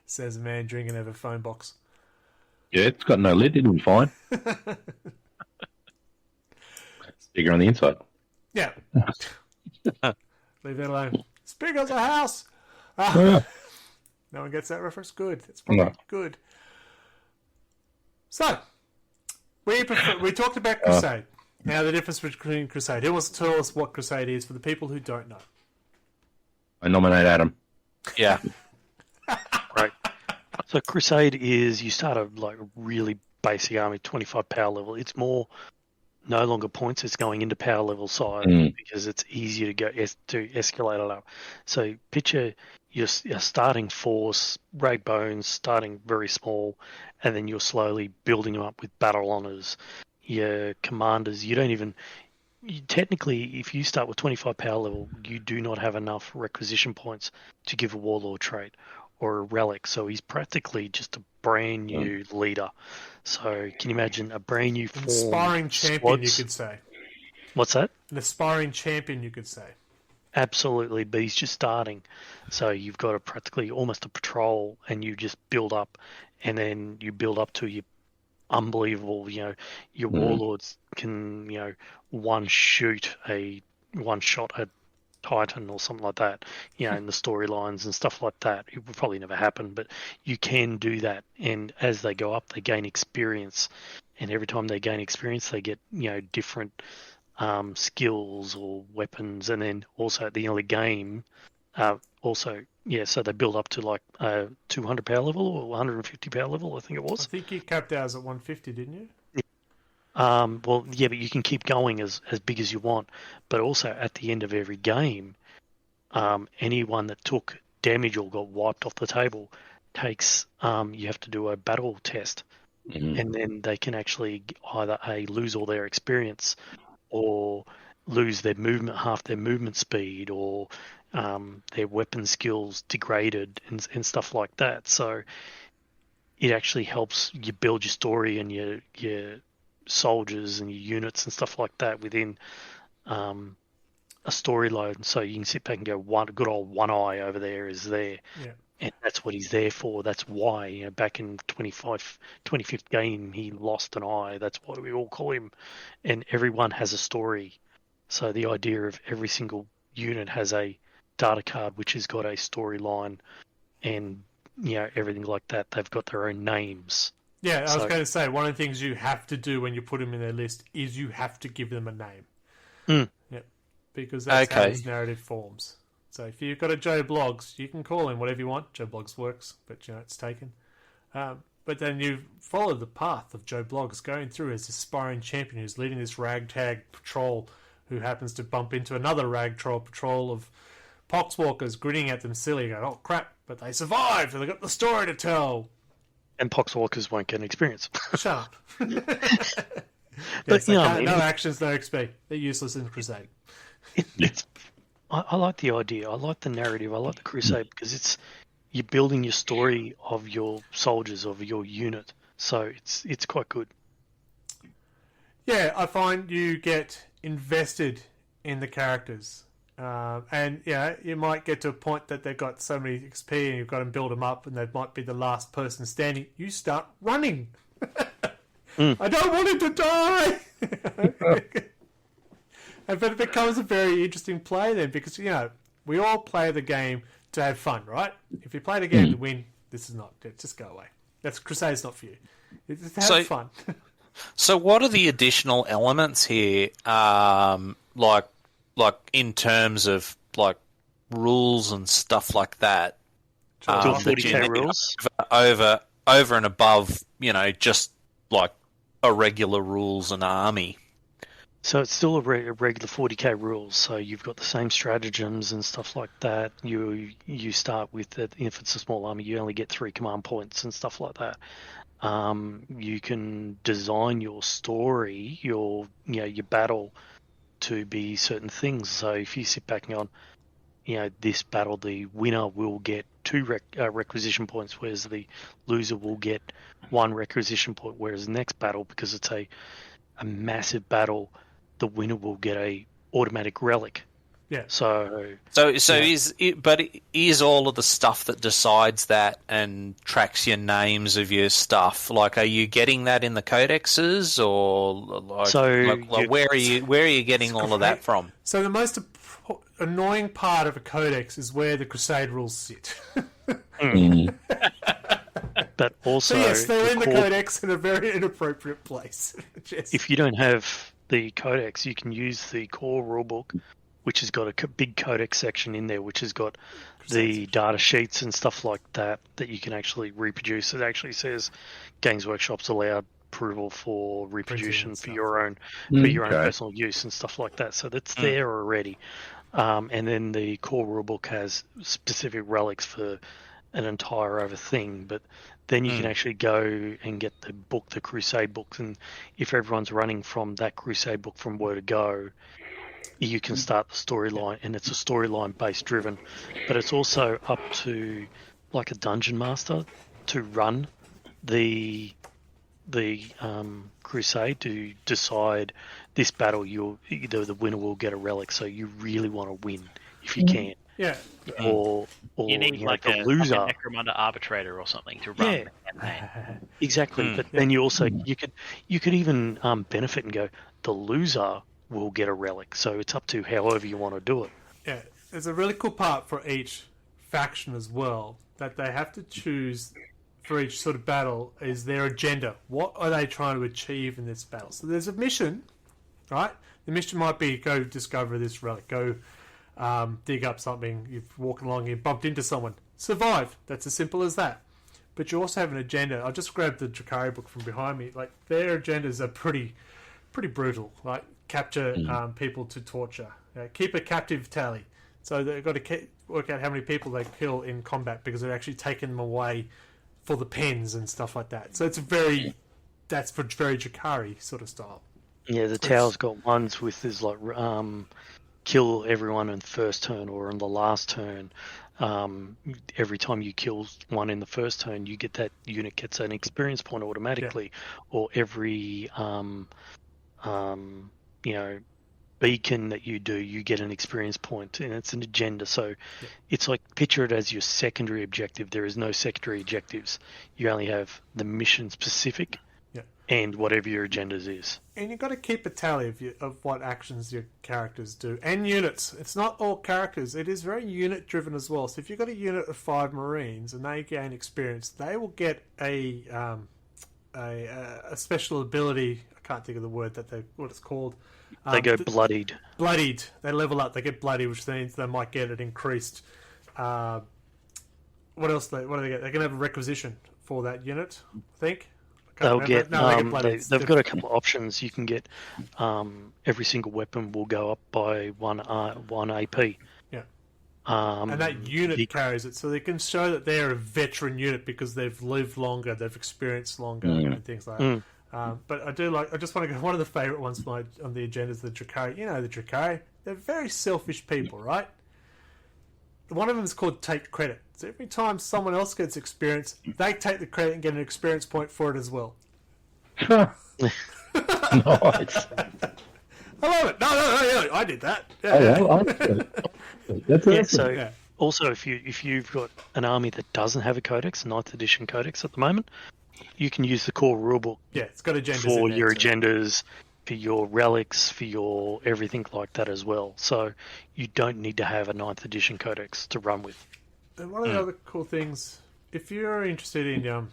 Says a man drinking out of a phone box. Yeah, it's got no lid. It'll be fine. Bigger on the inside. Yeah. Leave that alone. It's big as a house. Yeah. No one gets that reference? Good. It's probably good. So, we talked about Crusade. Now, the difference between Crusade. Who wants to tell us what Crusade is for the people who don't know? I nominate Adam. Yeah. Right. So Crusade is you start a really basic army, 25 power level. It's more no longer points. It's going into power level side because it's easier to go to escalate it up. So picture your starting force, Rag Bones, starting very small, and then you're slowly building them up with battle honors. Your commanders, technically, if you start with 25 power level, you do not have enough requisition points to give a warlord trait or a relic. So he's practically just a brand new leader. So can you imagine a brand new form? Aspiring champion, you could say. What's that? An aspiring champion, you could say. Absolutely, but he's just starting. So you've got practically almost a patrol, and you just build up, and then you build up to your unbelievable, your warlords can, one shot a Titan or something like that, in the storylines and stuff like that. It would probably never happen, but you can do that. And as they go up, they gain experience. And every time they gain experience, they get, different skills or weapons. And then also at the end of the game, so they build up to 200 power level or 150 power level, I think it was. I think you capped ours at 150, didn't you? But you can keep going as big as you want. But also at the end of every game, anyone that took damage or got wiped off the table takes, you have to do a battle test. And then they can actually either lose all their experience or lose their movement, half their movement speed, or their weapon skills degraded and stuff like that. So it actually helps you build your story and your soldiers and your units and stuff like that within a storyline. So you can sit back and go, good old One Eye over there is there. Yeah. And that's what he's there for. That's why, back in 25th game, he lost an eye. That's why we all call him. And everyone has a story. So the idea of every single unit has a data card which has got a storyline and, everything like that. They've got their own names. Yeah, I was going to say, one of the things you have to do when you put them in their list is you have to give them a name. Yep. Because that's how this narrative forms. So if you've got a Joe Blogs, you can call him whatever you want. Joe Blogs works, but it's taken. But then you follow the path of Joe Blogs going through as aspiring champion who's leading this ragtag patrol who happens to bump into another ragtag patrol of poxwalkers grinning at them silly, going, oh crap, but they survived and they got the story to tell. And poxwalkers won't get an experience. Shut up. But no actions, no XP. They're useless in Crusade. I like the idea. I like the narrative. I like the Crusade because you're building your story of your soldiers, of your unit. So it's quite good. Yeah, I find you get invested in the characters. And you might get to a point that they've got so many XP and you've got to build them up and they might be the last person standing. You start running. I don't want him to die! But it becomes a very interesting play then because, we all play the game to have fun, right? If you play the game to win, this is not. Just go away. Crusade's not for you. It's to have fun. So what are the additional elements here, like in terms of like rules and stuff like that? Do 40k rules? Over and above, just like a regular rules and army. So it's still a regular 40k rules. So you've got the same stratagems and stuff like that. You start with if it's a small army, you only get 3 command points and stuff like that. You can design your story, your battle to be certain things. So if you sit back and go, this battle, the winner will get 2 requisition points, whereas the loser will get 1 requisition point. Whereas the next battle, because it's a massive battle, the winner will get a automatic relic. Yeah. So is all of the stuff that decides that and tracks your names of your stuff, like, are you getting that in the codexes, or where are you getting all of that from? So the most annoying part of a codex is where the Crusade rules sit. But also, so yes, they're in the codex in a very inappropriate place. If you don't have the codex, you can use the core rulebook, which has got a big codex section in there, which has got the data sheets and stuff like that you can actually reproduce. It actually says Games Workshop's allowed approval for reproduction for your own personal use and stuff like that. So that's there already. And then the core rulebook has specific relics for an entire other thing, but then you can actually go and get the Crusade book, and if everyone's running from that Crusade book from where to go, you can start the storyline, and it's a storyline based driven, but it's also up to like a dungeon master to run the Crusade to decide this battle. The winner will get a relic, so you really want to win if you can. Yeah. Or you need a loser, like a Necromunda arbitrator or something to run the campaign. Exactly. But then you also you could even benefit and go, the loser will get a relic. So it's up to however you want to do it. Yeah, there's a really cool part for each faction as well, that they have to choose for each sort of battle is their agenda. What are they trying to achieve in this battle? So there's a mission, right? The mission might be go discover this relic, go dig up something, you're walking along, you bumped into someone, survive. That's as simple as that. But you also have an agenda. I just grabbed the Drakari book from behind me. Like, their agendas are pretty brutal. Like, capture people to torture, keep a captive tally. So they've got to work out how many people they kill in combat because they're actually taking them away for the pens and stuff like that. So it's that's for very Drakari sort of style. Yeah, the Tower's got ones with this like kill everyone in the first turn or in the last turn. Every time you kill one in the first turn, you get that unit gets an experience point automatically, or every beacon that you do, you get an experience point, and it's an agenda. So it's like, picture it as your secondary objective. There is no secondary objectives. You only have the mission specific and whatever your agendas is. And you've got to keep a tally of what actions your characters do. And units. It's not all characters. It is very unit driven as well. So if you've got a unit of 5 Marines and they gain experience, they will get a special ability. I can't think of the word what it's called. They go bloodied. Bloodied. They level up. They get bloody, which means they might get it increased. What else? What do they get? They can have a requisition for that unit, I think. They'll get. They've got a couple of options. You can get every single weapon will go up by one AP. Yeah. And that unit carries it, so they can show that they're a veteran unit because they've lived longer, they've experienced longer, and things like that. But I just want to go. One of the favourite ones on the agenda is the Drakari. You know the Drakari. They're very selfish people, right? One of them is called take credit. So every time someone else gets experience, they take the credit and get an experience point for it as well. Nice. I love it. No, I did that. That's so also if you've got an army that doesn't have a codex, 9th edition codex at the moment, you can use the core rulebook. Yeah, it's got agendas for your agendas, for your relics, for your everything like that as well. So you don't need to have a 9th edition codex to run with. And one of the other cool things, if you're interested in,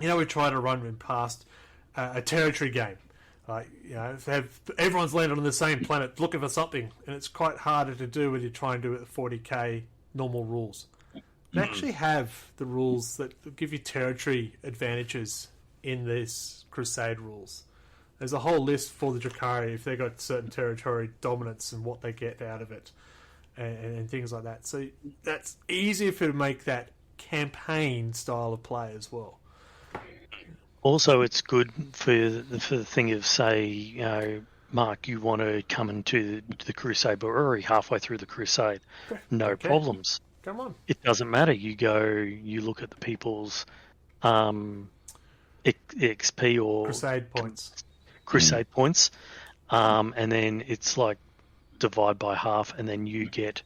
we try to run in past a territory game. Everyone's landed on the same planet looking for something, and it's quite harder to do when you try and do it with 40k normal rules. They actually have the rules that give you territory advantages in this Crusade rules. There's a whole list for the Drakari if they got certain territory dominance and what they get out of it, and things like that. So that's easier to make that campaign style of play as well. Also, it's good for the thing of, say, Mark, you want to come into the Crusade, but we're already halfway through the Crusade. No problems. Come on. It doesn't matter. You look at the people's XP or Crusade points. And then it's like divide by half, and then you get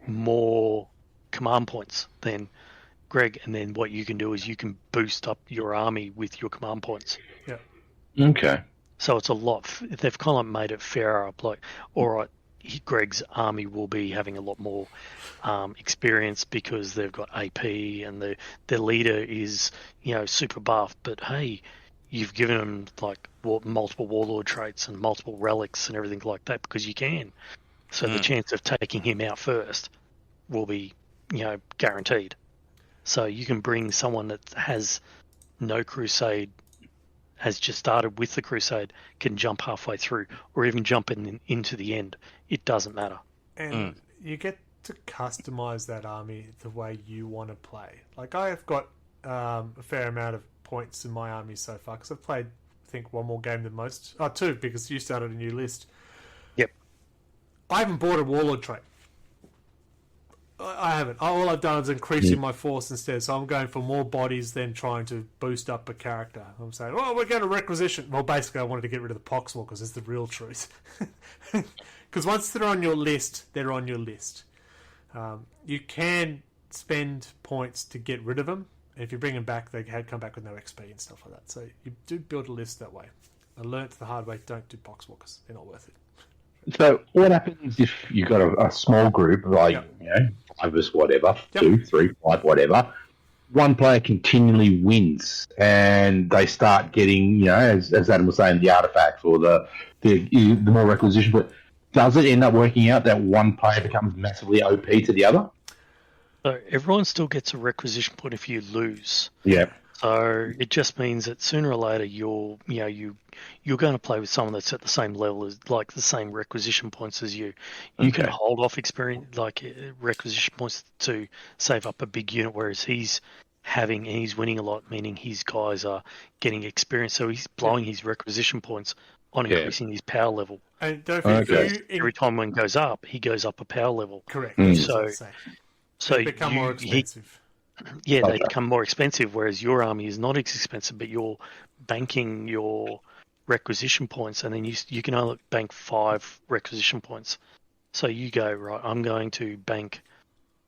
more command points than Greg, and then what you can do is you can boost up your army with your command points. Yeah. Okay. So it's a lot. They've kind of made it fairer. Like, all right, Greg's army will be having a lot more experience because they've got AP and their leader is, super buff. But hey, you've given them like multiple warlord traits and multiple relics and everything like that because you can. So the chance of taking him out first will be, guaranteed. So you can bring someone that has no Crusade, has just started with the Crusade, can jump halfway through, or even jump into the end. It doesn't matter. And you get to customize that army the way you want to play. Like, I have got a fair amount of points in my army so far, because I've played, I think, one more game than most. Oh, two, because you started a new list. Yep. I haven't bought a warlord trait. I haven't. All I've done is increasing my force instead. So I'm going for more bodies than trying to boost up a character. I'm saying, we're going to requisition. Well, basically, I wanted to get rid of the poxwalkers. It's the real truth. Because once they're on your list, they're on your list. You can spend points to get rid of them. And if you bring them back, they had come back with no XP and stuff like that. So you do build a list that way. I learnt the hard way, don't do poxwalkers. They're not worth it. So what happens if you've got a small group, like, 5 of us, whatever, 2, 3, 5, whatever, one player continually wins and they start getting, as Adam was saying, the artifacts or the more requisition, but does it end up working out that one player becomes massively OP to the other? So everyone still gets a requisition point if you lose. Yeah. So it just means that sooner or later you're going to play with someone that's at the same level as, like, the same requisition points as you. You can hold off experience, like, requisition points to save up a big unit, whereas he's winning a lot, meaning his guys are getting experience. So he's blowing his requisition points on increasing his power level. And don't forget, every time one goes up, he goes up a power level. Correct. So they become more expensive. They become more expensive, whereas your army is not as expensive, but you're banking your requisition points, and then you can only bank 5 requisition points. So you go, right, I'm going to bank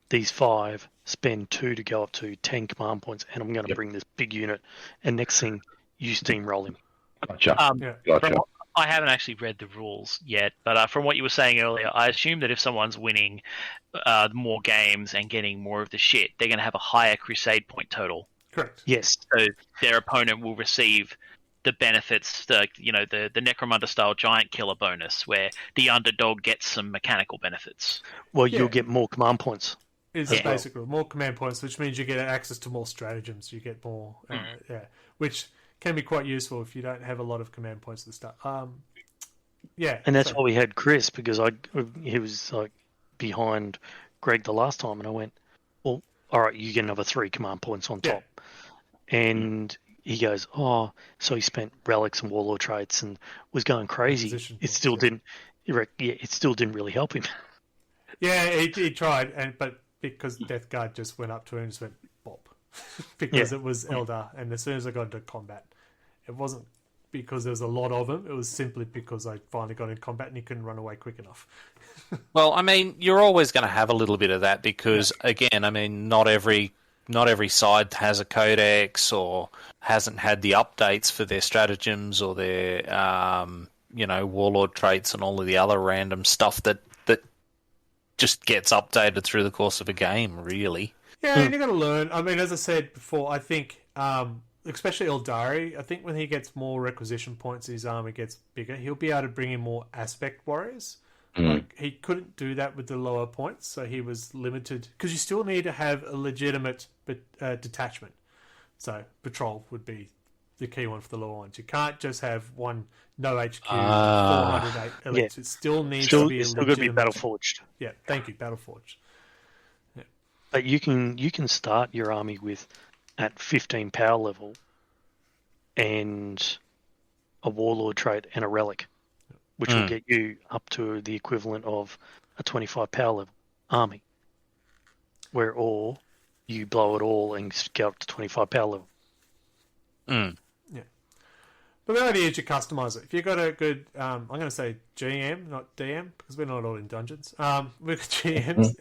these 5, spend 2 to go up to 10 command points, and I'm going to bring this big unit, and next thing, you steamroll him. Gotcha. I haven't actually read the rules yet, but from what you were saying earlier, I assume that if someone's winning more games and getting more of the shit, they're going to have a higher Crusade point total. Correct. Yes. So their opponent will receive the benefits, the Necromunda style giant killer bonus, where the underdog gets some mechanical benefits. Well, you'll get more command points. It's basically more command points, which means you get access to more stratagems. You get more, which can be quite useful if you don't have a lot of command points at the start. And that's why we had Chris, because he was like behind Greg the last time, and I went, well, all right, you get another 3 command points on top. And he goes, oh, so he spent relics and warlord traits and was going crazy. It still didn't really help him. Yeah, he tried, but because Death Guard just went up to him and just went bop, because it was Eldar, and as soon as I got into combat, it wasn't because there was a lot of him. It was simply because I finally got in combat and he couldn't run away quick enough. Well, I mean, you're always going to have a little bit of that because, again, I mean, not every side has a codex or hasn't had the updates for their stratagems or their, warlord traits and all of the other random stuff that just gets updated through the course of a game, really. Yeah, and you're going to learn. I mean, as I said before, I think, especially Eldari, I think when he gets more requisition points, his army gets bigger, he'll be able to bring in more aspect warriors. Like, he couldn't do that with the lower points, so he was limited. Because you still need to have a legitimate detachment. So, patrol would be the key one for the lower ones. You can't just have one no HQ, 408 elites. It still needs to be a still going to be Battleforged. Yeah, thank you, Battleforged. Yeah. But you can start your army with at 15 power level and a warlord trait and a relic, which will get you up to the equivalent of a 25 power level army, or you blow it all and get up to 25 power level. Yeah. But the idea is you customize it. If you've got a good, I'm going to say GM, not DM, because we're not all in dungeons. With GMs,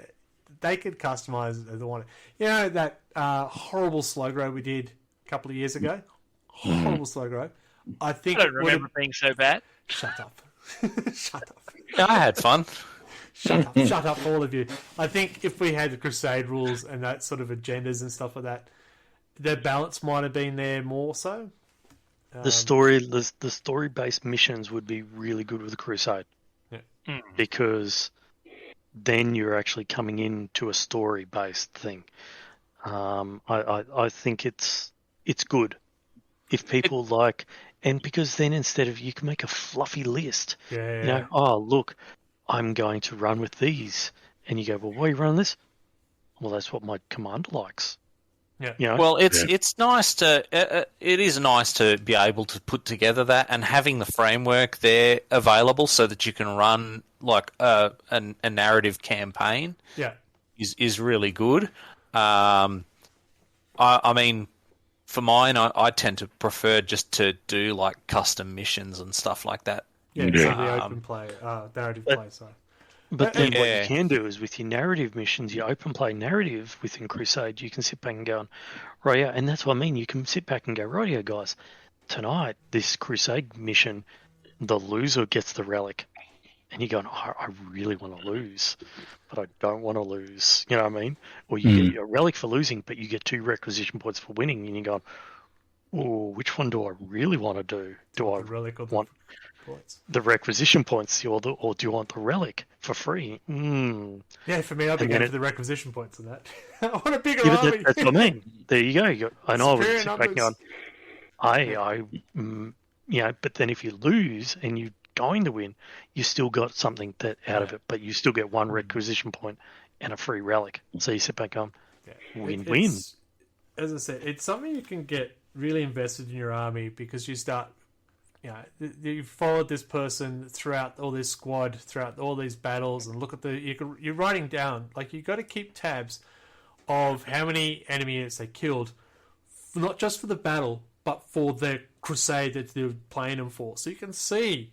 they could customize it as they want it. You know that horrible slow grow we did a couple of years ago? Horrible slow grow. I don't remember being so bad. Shut up. Shut up. I had fun. Shut up, all of you. I think if we had the Crusade rules and that sort of agendas and stuff like that, the balance might have been there more so. The story-based missions would be really good with the Crusade. Yeah. Because then you're actually coming into a story-based thing. I think it's good if people and because then instead of, you can make a fluffy list. Yeah. Oh, look, I'm going to run with these. And you go, well, why are you running this? Well, that's what my commander likes. Yeah. Well, it's nice to it is nice to be able to put together that and having the framework there available so that you can run like a narrative campaign. Yeah, is really good. I mean, for mine, I tend to prefer just to do like custom missions and stuff like that. Yeah, the open play, narrative play. Sorry. But then what you can do is with your narrative missions, your open play narrative within Crusade, you can sit back and go, right, yeah, and that's what I mean. You can sit back and go, right, yeah, guys, tonight, this Crusade mission, the loser gets the relic. And you're going, oh, I really want to lose, but I don't want to lose. You know what I mean? Or you get a relic for losing, but you get 2 requisition points for winning, and you're going, oh, which one do I really want to do? Do I want the requisition points, or do you want the relic for free? Yeah, for me, I'd be going for the requisition points and that. I want a bigger army. That's what I mean. There you go. I know I would sit back going, but then if you lose and you're going to win, you still got something out of it, but you still get 1 requisition point and a free relic. So you sit back going, win-win. As I said, it's something you can get really invested in your army because you start... you've followed this person throughout all this squad, throughout all these battles, and look at you're writing down, like, you got to keep tabs of how many enemies they killed, not just for the battle, but for the crusade that they're playing them for. So you can see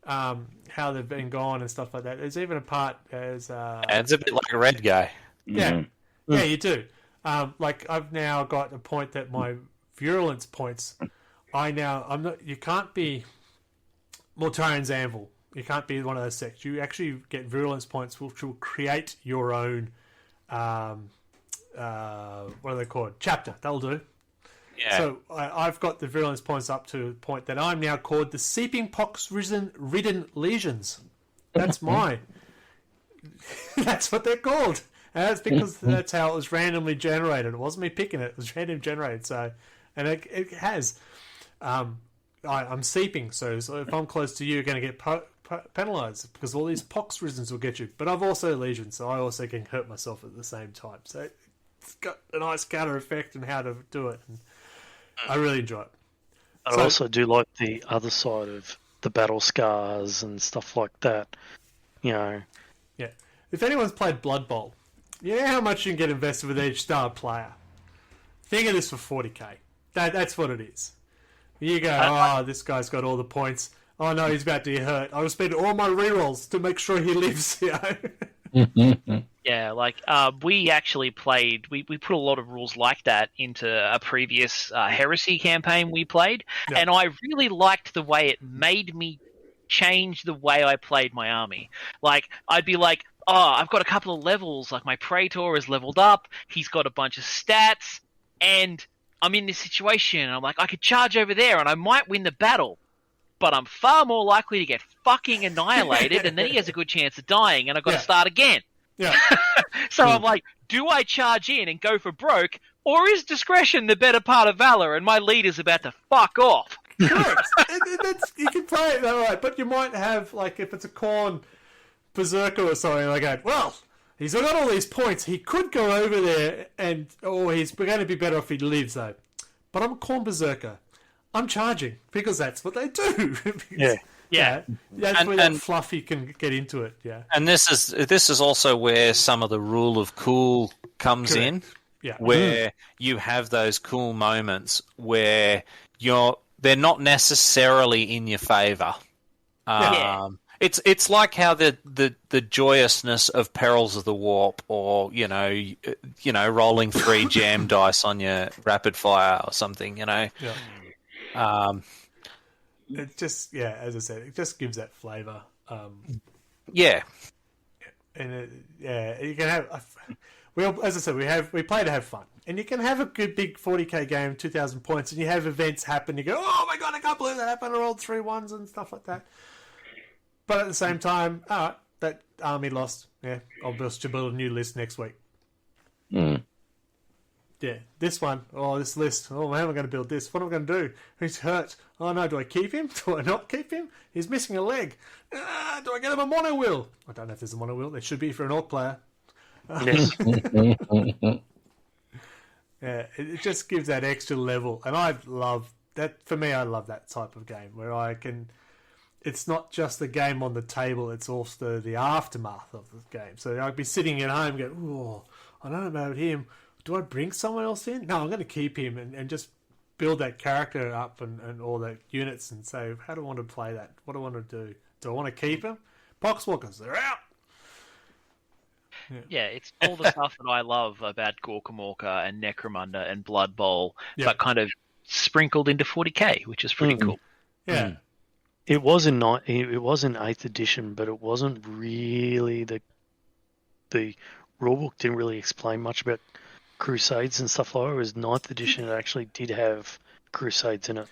how they've been gone and stuff like that. There's even a part as... it's a bit like a red guy. Yeah, yeah, you do. Like, I've now got a point that my virulence points... you can't be Mortarian's Anvil. You can't be one of those sects. You actually get virulence points, which will create your own, what are they called? Chapter. That'll do. Yeah. So I've got the virulence points up to a point that I'm now called the seeping pox ridden lesions. That's mine. That's what they're called. And that's because that's how it was randomly generated. It wasn't me picking it. It was randomly generated. So, and it has. I'm seeping. So if I'm close to you, you're going to get penalised because all these pox riddens will get you. But I've also lesions, so I also can hurt myself at the same time. So it's got a nice counter effect on how to do it. And I really enjoy it. I also do like the other side of the battle scars and stuff like that. You know. Yeah. If anyone's played Blood Bowl, you know how much you can get invested with each star player. Think of this for 40k. That's what it is. You go, this guy's got all the points. Oh no, he's about to get hurt. I'll spend all my rerolls to make sure he lives. Yeah, like we actually played. We put a lot of rules like that into a previous Heresy campaign we played, and I really liked the way it made me change the way I played my army. Like I'd be like, oh, I've got a couple of levels. Like my Praetor is leveled up. He's got a bunch of stats, and I'm in this situation. I'm like, I could charge over there, and I might win the battle. But I'm far more likely to get fucking annihilated, and then he has a good chance of dying, and I've got to start again. Yeah. So I'm like, do I charge in and go for broke, or is discretion the better part of valor, and my leader's about to fuck off? Correct. You can play it that way, but you might have, like, if it's a Khorne Berserker or something, like that, well, he's got all these points. He could go over there, and he's going to be better if he lives, though. But I'm a Khorne Berserker. I'm charging, because that's what they do. Yeah. That's where that Fluffy can get into it, yeah. And this is also where some of the rule of cool comes in, where you have those cool moments where they're not necessarily in your favour. It's like how the joyousness of Perils of the Warp, or rolling 3 jam dice on your rapid fire or something, Yeah. It just, as I said, it just gives that flavour. And you can have. As I said, we play to have fun, and you can have a good big 40k game, 2,000 points, and you have events happen. You go, oh my god, I can't believe that happened! I rolled 3 1s and stuff like that. But at the same time, all right, that army lost. Yeah, I'll build a new list next week. Yeah, this one. Oh, this list. Oh, how am I going to build this? What am I going to do? He's hurt. Oh, no, do I keep him? Do I not keep him? He's missing a leg. Do I get him a mono wheel? I don't know if there's a mono wheel. There should be for an orc player. Yes. Yeah, it just gives that extra level. And I love that. For me, I love that type of game where I can... It's not just the game on the table. It's also the aftermath of the game. So I'd be sitting at home going, oh, I don't know about him. Do I bring someone else in? No, I'm going to keep him and just build that character up and all the units and say, how do I want to play that? What do I want to do? Do I want to keep him? Poxwalkers, they're out! Yeah, it's all the stuff that I love about Gorkamorka and Necromunda and Blood Bowl, but kind of sprinkled into 40k, which is pretty cool. Yeah. It was in 8th edition, but it wasn't really the rulebook didn't really explain much about Crusades and stuff like that. It was 9th edition. It actually did have Crusades in it.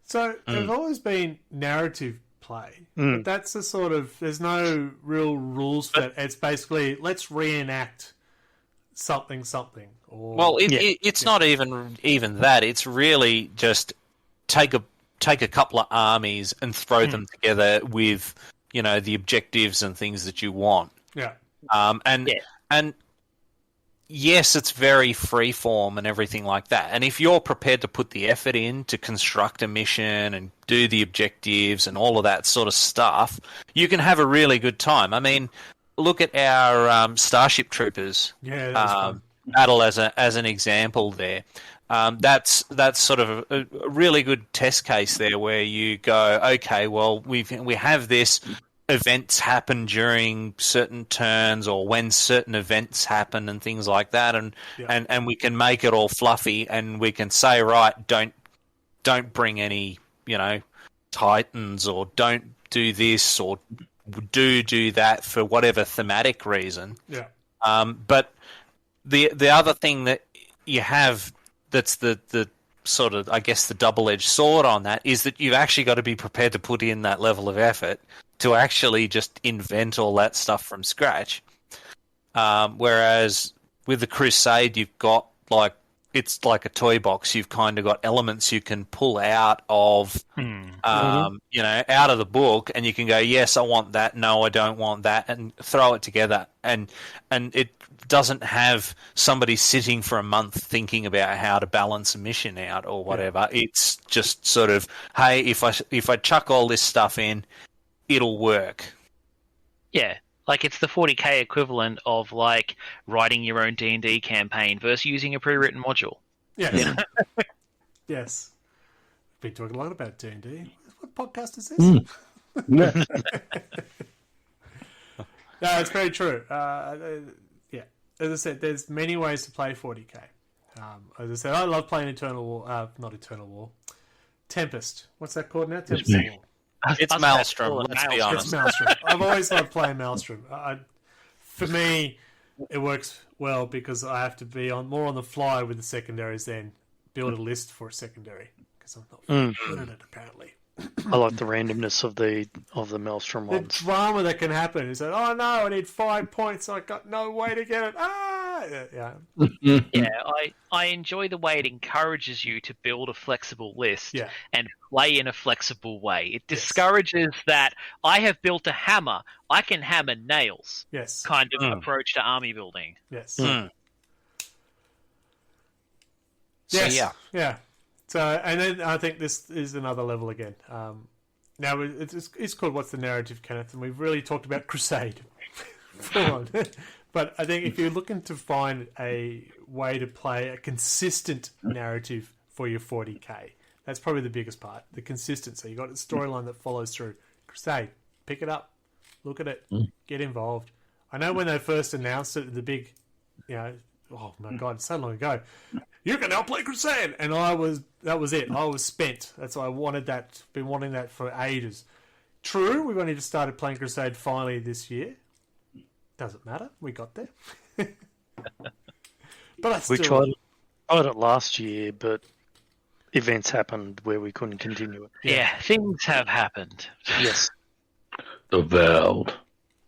So there's always been narrative play. But that's the sort of... There's no real rules for that. It's basically, let's reenact something. Or, well, it's not even that. It's really just take a couple of armies and throw them together with, the objectives and things that you want. Yeah. And yes, it's very freeform and everything like that. And if you're prepared to put the effort in to construct a mission and do the objectives and all of that sort of stuff, you can have a really good time. I mean, look at our Starship Troopers battle as an example there. That's sort of a really good test case there, where you go, okay, well, we have this. Events happen during certain turns or when certain events happen and things like that, and we can make it all fluffy, and we can say, right, don't bring any Titans, or don't do this, or do that for whatever thematic reason. But the other thing that you have that's the sort of, I guess, the double-edged sword on that is that you've actually got to be prepared to put in that level of effort to actually just invent all that stuff from scratch. Whereas with the Crusade, you've got it's like a toy box. You've kind of got elements you can pull out of, out of the book, and you can go, yes, I want that. No, I don't want that, and throw it together. And it doesn't have somebody sitting for a month thinking about how to balance a mission out or whatever. Yeah. It's just sort of, hey, if I chuck all this stuff in, it'll work. Yeah. Like, it's the 40k equivalent of, like, writing your own D&D campaign versus using a pre-written module. Yes. Yes. We've been talking a lot about D&D. What podcast is this? No, it's very true. As I said, there's many ways to play 40k. As I said, I love playing Eternal War. Not Eternal War. Tempest. What's that called now? Tempest War. It's Maelstrom, let's be honest. It's Maelstrom. I've always loved playing Maelstrom. For me, it works well because I have to be more on the fly with the secondaries than build a list for a secondary because I'm not good at it, apparently. I like the randomness of the Maelstrom ones. The drama that can happen is that, oh no, I need 5 points, I got no way to get it. Yeah, I enjoy the way it encourages you to build a flexible list and play in a flexible way. It discourages that I have built a hammer, I can hammer nails kind of approach to army building. Yes. Yeah. So, and then I think this is another level again. Now, it's called What's the Narrative, Kenneth? And we've really talked about Crusade. But I think if you're looking to find a way to play a consistent narrative for your 40k, that's probably the biggest part, the consistency. You've got a storyline that follows through. Crusade, pick it up, look at it, get involved. I know when they first announced it, the big, oh my God, so long ago, you can now play Crusade! And that was it. I was spent. That's why I wanted that, been wanting that for ages. True, we've only just started playing Crusade finally this year. Doesn't matter. We got there. But we tried it last year, but events happened where we couldn't continue it. Yeah, things have happened. Yes. The world.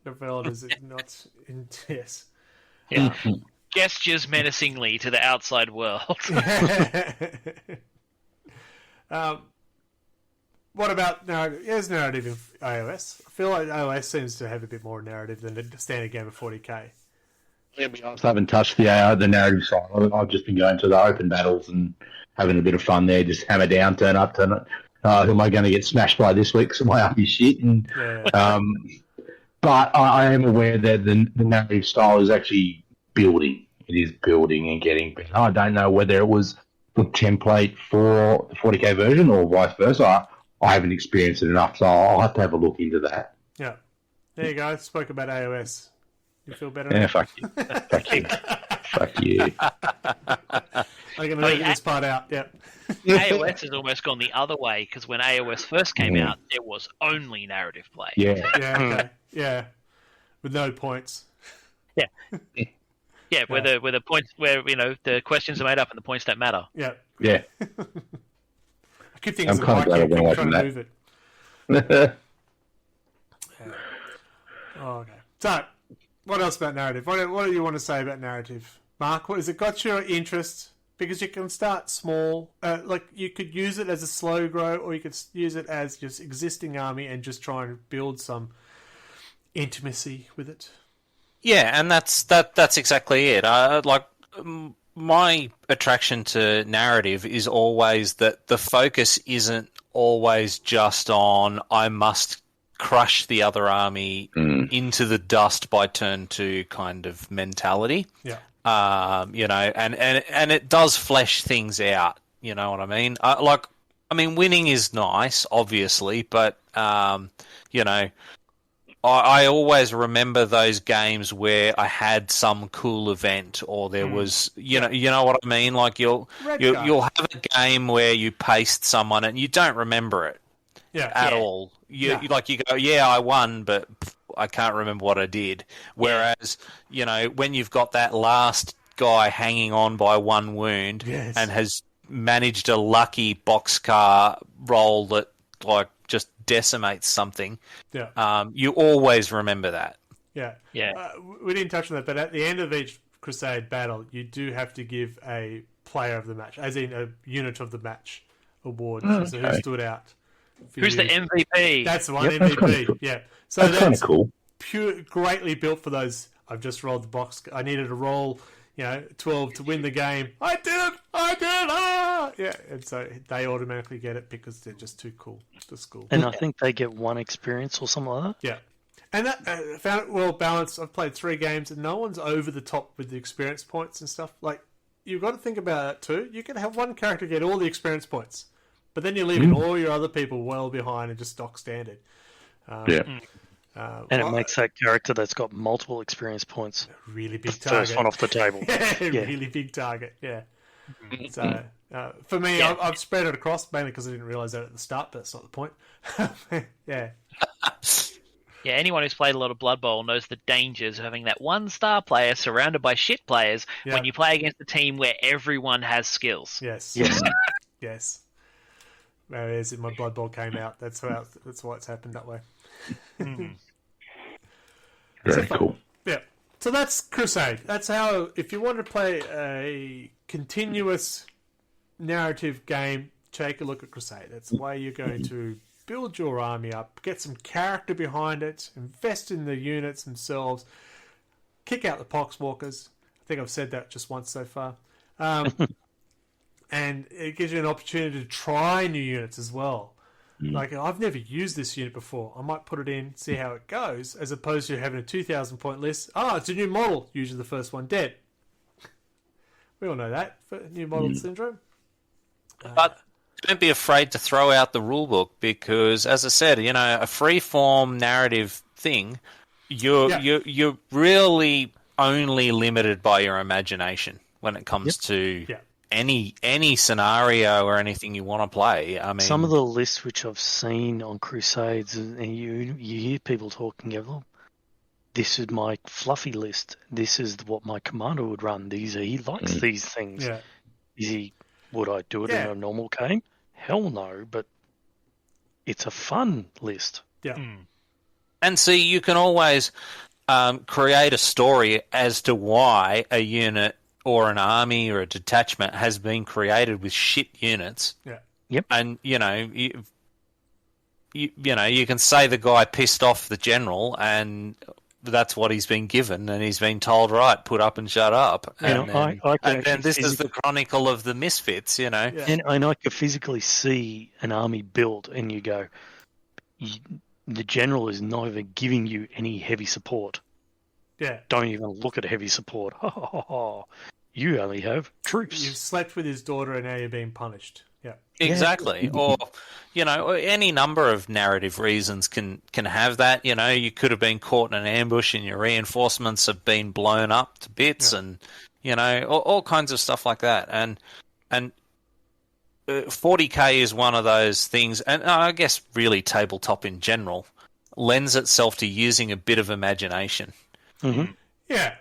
The world is not in yes. Yeah. Gestures menacingly to the outside world. What about narrative? There's narrative in AOS. I feel like AOS seems to have a bit more narrative than the standard game of 40k. Yeah, I haven't touched the narrative side. I've just been going to the open battles and having a bit of fun there. Just hammer down, turn up, turn it. Who am I going to get smashed by this week? So my army shit. And, but I am aware that the narrative style is actually building. It is building and getting better. I don't know whether it was the template for the 40k version or vice versa. I haven't experienced it enough, so I'll have to have a look into that. Yeah. There you go. Spoke about AOS. You feel better? Yeah, fuck you. Fuck you. Fuck you. I'm going to leave this part out. Yeah. AOS has almost gone the other way because when AOS first came out, it was only narrative play. Yeah. Yeah, okay. Yeah. With no points. Yeah. Yeah, where the points where the questions are made up and the points don't matter. Yeah. Yeah. I keep thinking I'm kind of glad I went away from that. Move it. Oh, okay. So, what else about narrative? What do you want to say about narrative, Mark? What has it got your interest? Because you can start small. Like you could use it as a slow grow, or you could use it as just existing army and just try and build some intimacy with it. Yeah, and that's exactly it. My attraction to narrative is always that the focus isn't always just on I must crush the other army into the dust by turn 2 kind of mentality. Yeah. And it does flesh things out. You know what I mean? Winning is nice, obviously, but I always remember those games where I had some cool event, or there was, you know what I mean. Like you'll have a game where you paced someone and you don't remember it, at all. You go, I won, but I can't remember what I did. Whereas, when you've got that last guy hanging on by one wound and has managed a lucky boxcar roll that like just decimates something, you always remember that. Yeah. We didn't touch on that, but at the end of each Crusade battle, you do have to give a player of the match, as in a unit of the match award. So who stood out? Who's the MVP? That's the one, Yep, MVP. Yeah. So that's kind of cool. Greatly built for those. I've just rolled the box. I needed to roll, 12 to win the game. I did it! Ah! Yeah, and so they automatically get it because they're just too cool to school. And I think they get 1 experience or something like that. Yeah. And that found it well balanced. I've played 3 games and no one's over the top with the experience points and stuff. Like, you've got to think about that too. You can have one character get all the experience points, but then you're leaving all your other people well behind and just stock standard. And it makes that character that's got multiple experience points really big the target. first one off the table. Really big target. Yeah. So for me, I've spread it across mainly because I didn't realize that at the start, but that's not the point. Yeah. Yeah, anyone who's played a lot of Blood Bowl knows the dangers of having that 1-star player surrounded by shit players when you play against a team where everyone has skills. Yes. Yes. There it is. My Blood Bowl came out. That's why it's happened that way. Very cool. Yeah. So that's Crusade. That's how, if you want to play a continuous narrative game, take a look at Crusade. That's the way you're going to build your army up, get some character behind it, invest in the units themselves, kick out the poxwalkers. I think I've said that just once so far. And it gives you an opportunity to try new units as well. Like, I've never used this unit before. I might put it in, see how it goes, as opposed to having a 2,000 point list. It's a new model. Usually the first one dead. We all know that. New model syndrome. But don't be afraid to throw out the rulebook because, as I said, a free-form narrative thing, you're really only limited by your imagination when it comes to any scenario or anything you want to play. I mean, some of the lists which I've seen on Crusades, and you hear people talking about, this is my fluffy list. This is what my commander would run. He likes these things. Yeah. Would I do it in a normal game? Hell no, but it's a fun list. Yeah. And see, you can always create a story as to why a unit or an army or a detachment has been created with shit units. Yeah. Yep. And, you can say the guy pissed off the general and that's what he's been given, and he's been told, right, put up and shut up. And then this is the chronicle of the misfits, And I could physically see an army built, and you go, the general is not even giving you any heavy support. Yeah. Don't even look at heavy support. You only have troops. You've slept with his daughter, and now you're being punished. Yeah. Exactly. Or, any number of narrative reasons can have that. You could have been caught in an ambush and your reinforcements have been blown up to bits and, all kinds of stuff like that. And 40K is one of those things, and I guess really tabletop in general, lends itself to using a bit of imagination. Mm-hmm. Yeah.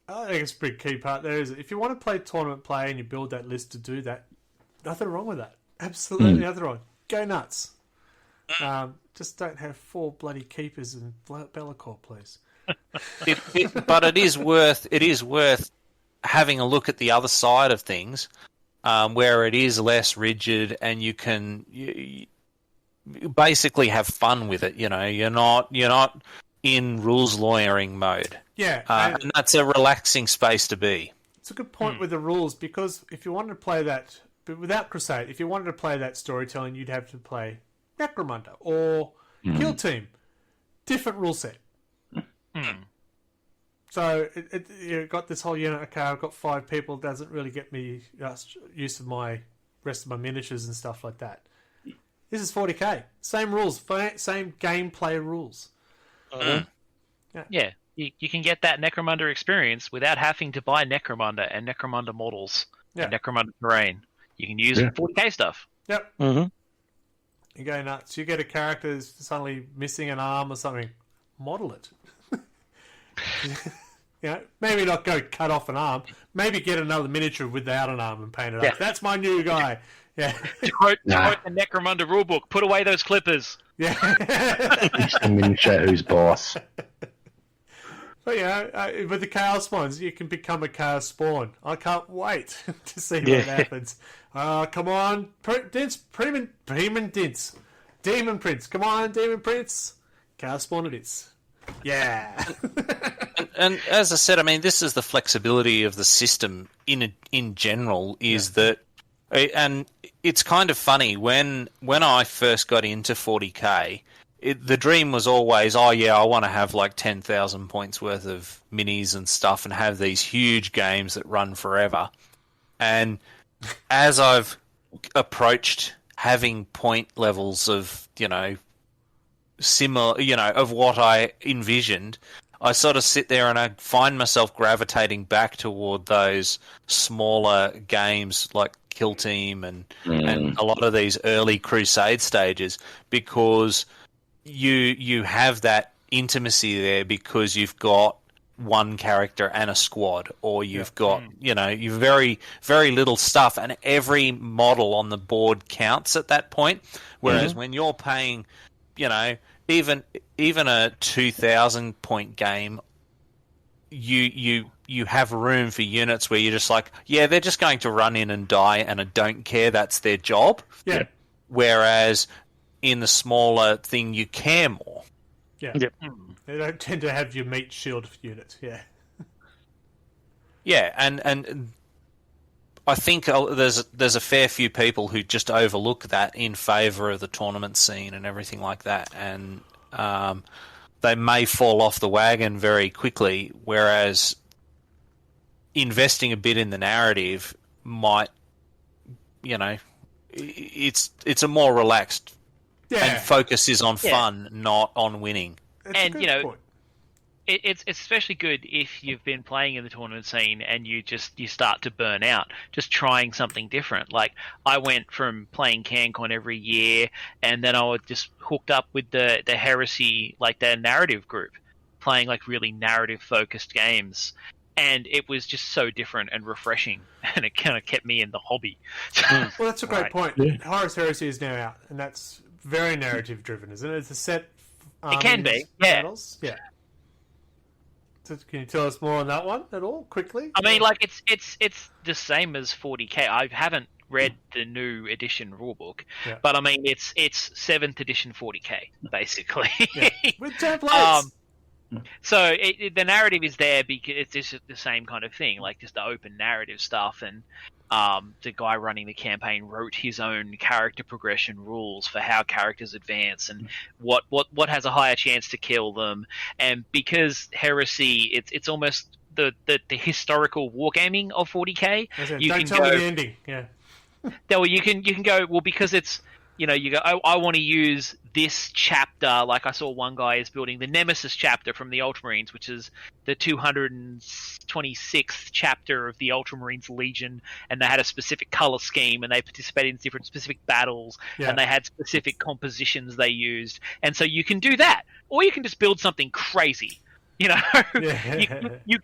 I think it's a pretty key part there. Is if you want to play tournament play and you build that list to do that, nothing wrong with that. Absolutely nothing wrong. Go nuts. Just don't have 4 bloody keepers in Bellicor, please. But it is worth having a look at the other side of things, where it is less rigid and you can basically have fun with it. You're not in rules lawyering mode. Yeah, and that's a relaxing space to be. It's a good point with the rules, because if you wanted to play that, but without Crusade, if you wanted to play that storytelling, you'd have to play Necromunda or Kill Team. Different rule set. So you've got this whole unit. Okay, I've got 5 people. Doesn't really get me use of my rest of my miniatures and stuff like that. This is 40k. Same rules. Same gameplay rules. Yeah. You can get that Necromunda experience without having to buy Necromunda and Necromunda models and Necromunda terrain. You can use 40k stuff. Yep. Mm-hmm. You go nuts. You get a character who's suddenly missing an arm or something. Model it. You know, maybe not go cut off an arm. Maybe get another miniature without an arm and paint it up. That's my new guy. Yeah. Quote the Necromunda rulebook. Put away those clippers. Yeah. It's the miniature who's boss. But yeah, with the Chaos Spawns, you can become a Chaos Spawn. I can't wait to see what happens. Come on, Demon Prince. Come on, Demon Prince. Chaos Spawn it is. Yeah. and as I said, I mean, this is the flexibility of the system in general. Is that, and it's kind of funny when I first got into 40k. The dream was always, I want to have like 10,000 points worth of minis and stuff and have these huge games that run forever. And as I've approached having point levels of, similar, of what I envisioned, I sort of sit there and I find myself gravitating back toward those smaller games like Kill Team and a lot of these early Crusade stages, because you have that intimacy there because you've got one character and a squad, or you've got you've very, very little stuff, and every model on the board counts at that point. Whereas when you're paying, even a 2,000 point game, you have room for units where you're just like, they're just going to run in and die, and I don't care. That's their job. Yeah. Whereas in the smaller thing, you care more. Yeah. Yep. They don't tend to have your meat shield unit. Yeah. Yeah, and I think there's a fair few people who just overlook that in favour of the tournament scene and everything like that, and they may fall off the wagon very quickly. Whereas investing a bit in the narrative might, it's a more relaxed. And focus is on fun, not on winning. And it's especially good if you've been playing in the tournament scene and you start to burn out, just trying something different. Like, I went from playing CanCon every year, and then I was just hooked up with the Heresy, like their narrative group, playing like really narrative focused games. And it was just so different and refreshing, and it kind of kept me in the hobby. Well, that's a great point. Horus Heresy is now out, and that's very narrative driven, isn't it? It's a set. It can be, battles. Yeah. So can you tell us more on that one at all, quickly? I mean, like it's the same as 40k. I haven't read the new edition rulebook, but I mean it's 7th edition 40k basically. With templates. So the narrative is there because it's just the same kind of thing, like just the open narrative stuff, and the guy running the campaign wrote his own character progression rules for how characters advance and what has a higher chance to kill them. And because Heresy, it's almost the historical wargaming of 40k. You don't tell me the ending. Yeah. You can go, well, because it's, you go, I want to use this chapter. Like, I saw one guy is building the Nemesis chapter from the Ultramarines, which is the 226th chapter of the Ultramarines Legion, and they had a specific color scheme, and they participated in different specific battles, and they had specific compositions they used. And so you can do that, or you can just build something crazy. You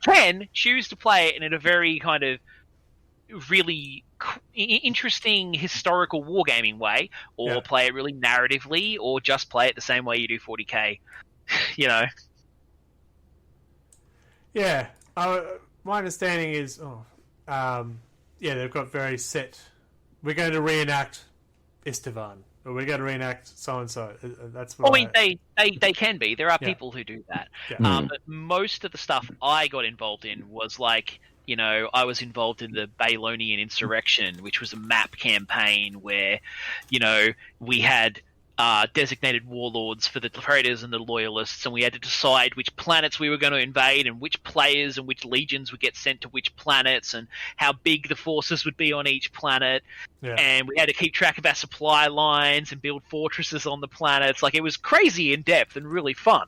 can choose to play it in a very kind of really interesting historical wargaming way, or play it really narratively, or just play it the same way you do 40k. Yeah, my understanding is, they've got very set. We're going to reenact Estevan, or we're going to reenact so and so. That's what they can be. There are people who do that. But most of the stuff I got involved in was like, I was involved in the Baylonian Insurrection, which was a map campaign where, we had designated warlords for the traitors and the loyalists, and we had to decide which planets we were going to invade and which players and which legions would get sent to which planets and how big the forces would be on each planet. And we had to keep track of our supply lines and build fortresses on the planets. Like, it was crazy in depth and really fun.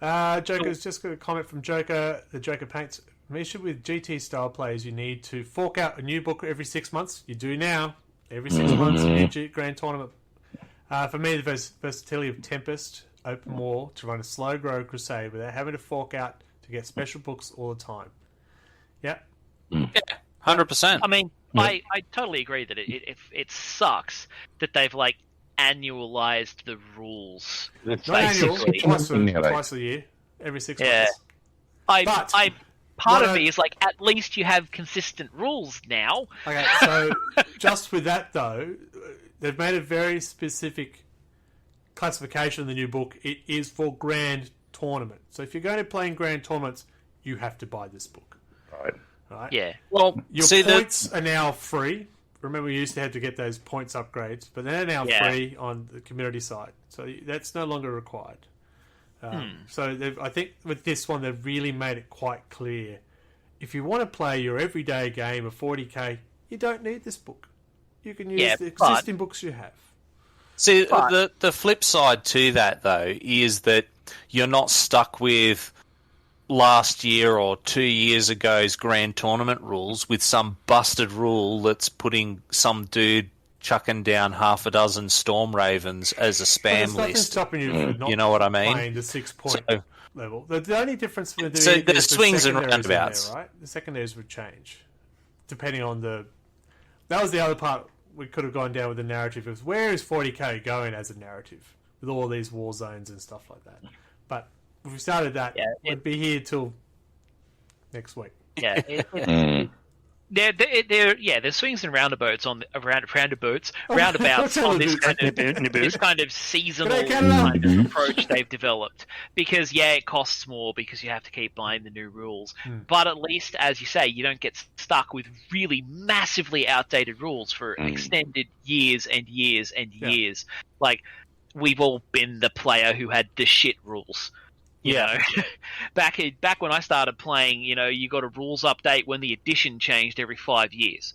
Joker's just got a comment from Joker. The Joker paints. Mission with GT style players, you need to fork out a new book every 6 months. You do now. Every 6 months, a new Grand Tournament. For me, the versatility of Tempest, open war, to run a slow grow Crusade without having to fork out to get special books all the time. Yeah. Yeah, 100%. I mean, I totally agree that it sucks that they've like annualized the rules. Not annual, Basically. twice a year, every 6 months. Part of me is like, at least you have consistent rules now. Okay, so just with that though, they've made a very specific classification in the new book. It is for grand tournament. So if you're going to play in grand tournaments, you have to buy this book. Right? Yeah. Well, your points are now free. Remember, we used to have to get those points upgrades, but they're now free on the community side. So that's no longer required. So I think with this one, they've really made it quite clear. If you want to play your everyday game of 40k, you don't need this book. You can use the existing books you have. See, the flip side to that, though, is that you're not stuck with last year or 2 years ago's grand tournament rules with some busted rule that's putting some dude chucking down half a dozen Storm Ravens as a spam list. Stopping you from not you know what I mean? Playing the 6-point level. The only difference with the so there's swings and roundabouts, there, right? The secondaries would change depending on the. That was the other part we could have gone down with the narrative. Is where is 40k going as a narrative with all these war zones and stuff like that? But if we started that, we'd be here till next week. Yeah. There's swings and roundabouts on roundabouts on this kind of seasonal kind of approach they've developed. Because it costs more because you have to keep buying the new rules. But at least, as you say, you don't get stuck with really massively outdated rules for extended years and years and years. Like, we've all been the player who had the shit rules. You know, back when I started playing, you got a rules update when the edition changed every 5 years.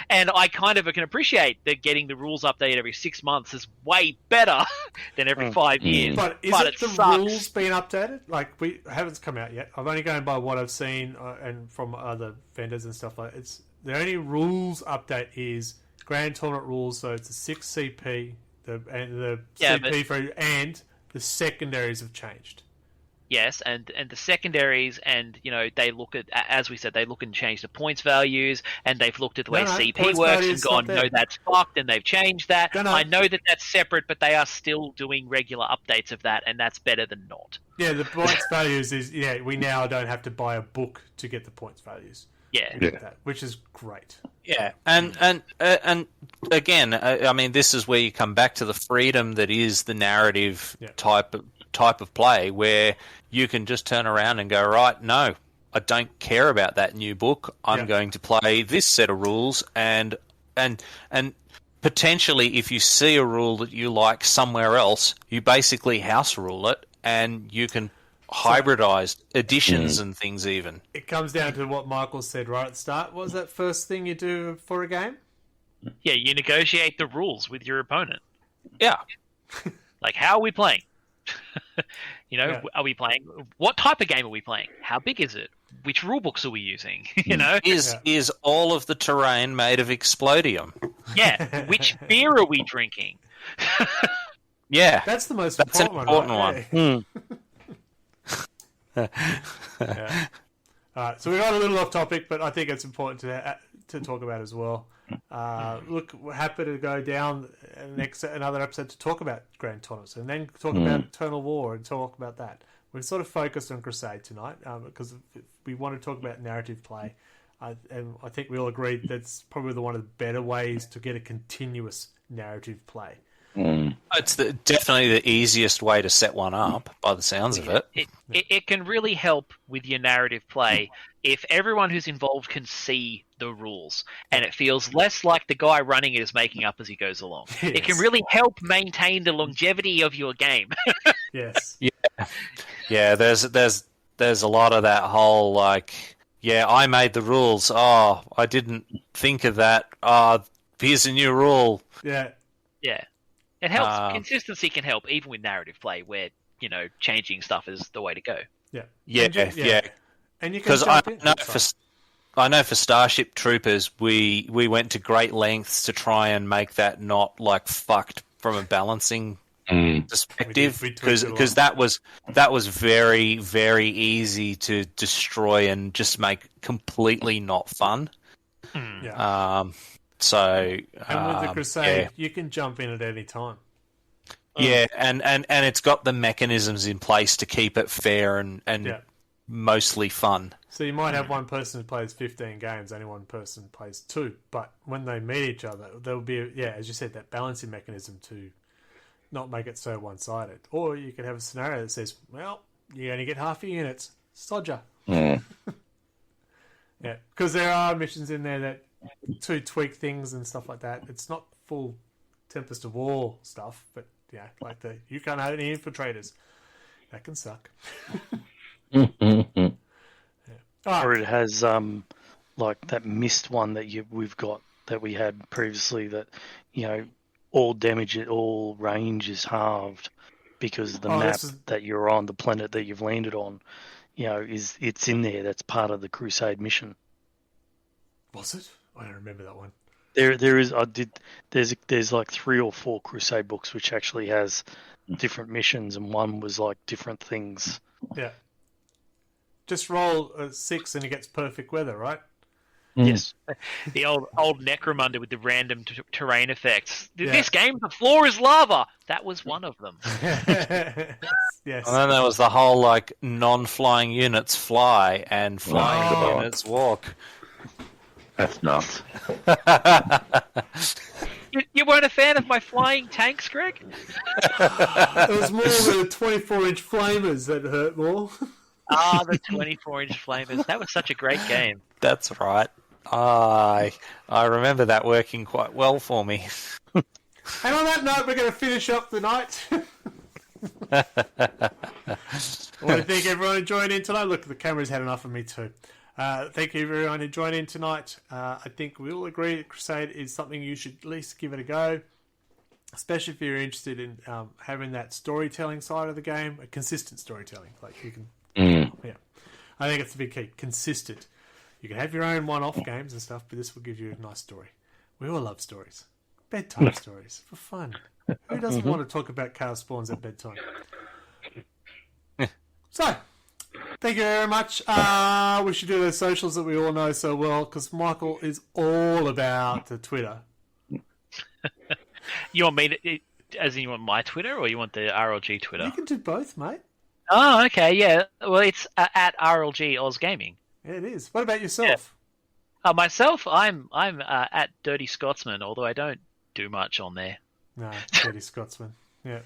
And I kind of can appreciate that getting the rules update every 6 months is way better than every 5 years. But it the sucks. rules being updated? Like, we haven't come out yet. I've only gone by what I've seen and from other vendors and stuff like that. It's the only rules update is Grand Tournament rules, so it's a 6 CP and the secondaries have changed. Yes, and the secondaries, and they look at, as we said, they look and change the points values, and they've looked at the way CP works and gone, no, that's fucked, and they've changed that. I know that that's separate, but they are still doing regular updates of that, and that's better than not. Yeah, the points values is we now don't have to buy a book to get the points values. That, which is great. Yeah, and again, I mean, this is where you come back to the freedom that is the narrative type of play, where you can just turn around and go, right, no, I don't care about that new book. I'm going to play this set of rules, and potentially, if you see a rule that you like somewhere else, you basically house rule it, and you can hybridized editions and things even. It comes down to what Michael said right at the start. What was that first thing you do for a game? Yeah, you negotiate the rules with your opponent. Yeah. Like, how are we playing? Are we playing? What type of game are we playing? How big is it? Which rule books are we using? Is all of the terrain made of explodium? Yeah. Which beer are we drinking? Yeah. That's the most That's important an important one. All right, so we got a little off topic, but I think it's important to talk about as well. Look, we're happy to go down another episode to talk about Grand Tournaments, and then talk about Eternal War and talk about that. We're sort of focused on Crusade tonight because we want to talk about narrative play, and I think we all agree that's probably one of the better ways to get a continuous narrative play. It's definitely the easiest way to set one up, by the sounds of it. It can really help with your narrative play if everyone who's involved can see the rules, and it feels less like the guy running it is making up as he goes along. Yes. It can really help maintain the longevity of your game. Yes. Yeah. There's a lot of that whole I made the rules. Oh, I didn't think of that. Here's a new rule. Yeah. Yeah. It helps. Consistency can help, even with narrative play, where changing stuff is the way to go. Yeah. And you can because I know for Starship Troopers, we went to great lengths to try and make that not fucked from a balancing perspective, We tweaked it a because lot. that was very, very easy to destroy and just make completely not fun. Yeah. So And with the Crusade, yeah. you can jump in at any time. Yeah, and it's got the mechanisms in place to keep it fair and Yeah. mostly fun. So you might have one person who plays 15 games, only one person plays 2. But when they meet each other, there'll be, as you said, that balancing mechanism to not make it so one-sided. Or you could have a scenario that says, well, you only get half your units. Sodger. Yeah, because there are missions in there that to tweak things and stuff like that. It's not full Tempest of War stuff, but like you can't have any infiltrators. That can suck. Or it has like that mist one that we've got that we had previously that all damage at all range is halved because the map that you're on, the planet that you've landed on, it's in there. That's part of the Crusade mission. Was it? I don't remember that one. There is. There's like 3 or 4 Crusade books which actually has different missions, and one was like different things. Yeah. Just roll a 6 and he gets perfect weather, right? Yes. The old Necromunda with the random terrain effects. Yeah. This game, the floor is lava. That was one of them. Yes. And then there was the whole like non-flying units fly and flying units walk. That's nuts. You weren't a fan of my flying tanks, Greg? It was more the 24-inch flamers that hurt more. The 24-inch flamers. That was such a great game. That's right. I remember that working quite well for me. And on that note, we're going to finish up the night. I want to thank everyone who joined in tonight. Look, the camera's had enough of me too. Thank you everyone who joined in tonight. I think we all agree that Crusade is something you should at least give it a go, especially if you're interested in having that storytelling side of the game, a consistent storytelling. Like you can, I think it's the big key. Consistent. You can have your own one-off games and stuff, but this will give you a nice story. We all love stories, bedtime stories for fun. Who doesn't want to talk about chaos spawns at bedtime? So. Thank you very much. We should do the socials that we all know so well because Michael is all about the Twitter. You want me to, as in you want my Twitter or you want the RLG Twitter? You can do both, mate. Oh, okay, yeah. Well, it's at RLG Oz Gaming. Yeah, it is. What about yourself? Yeah. Myself, I'm at Dirty Scotsman, although I don't do much on there. No, Dirty Scotsman. Yeah.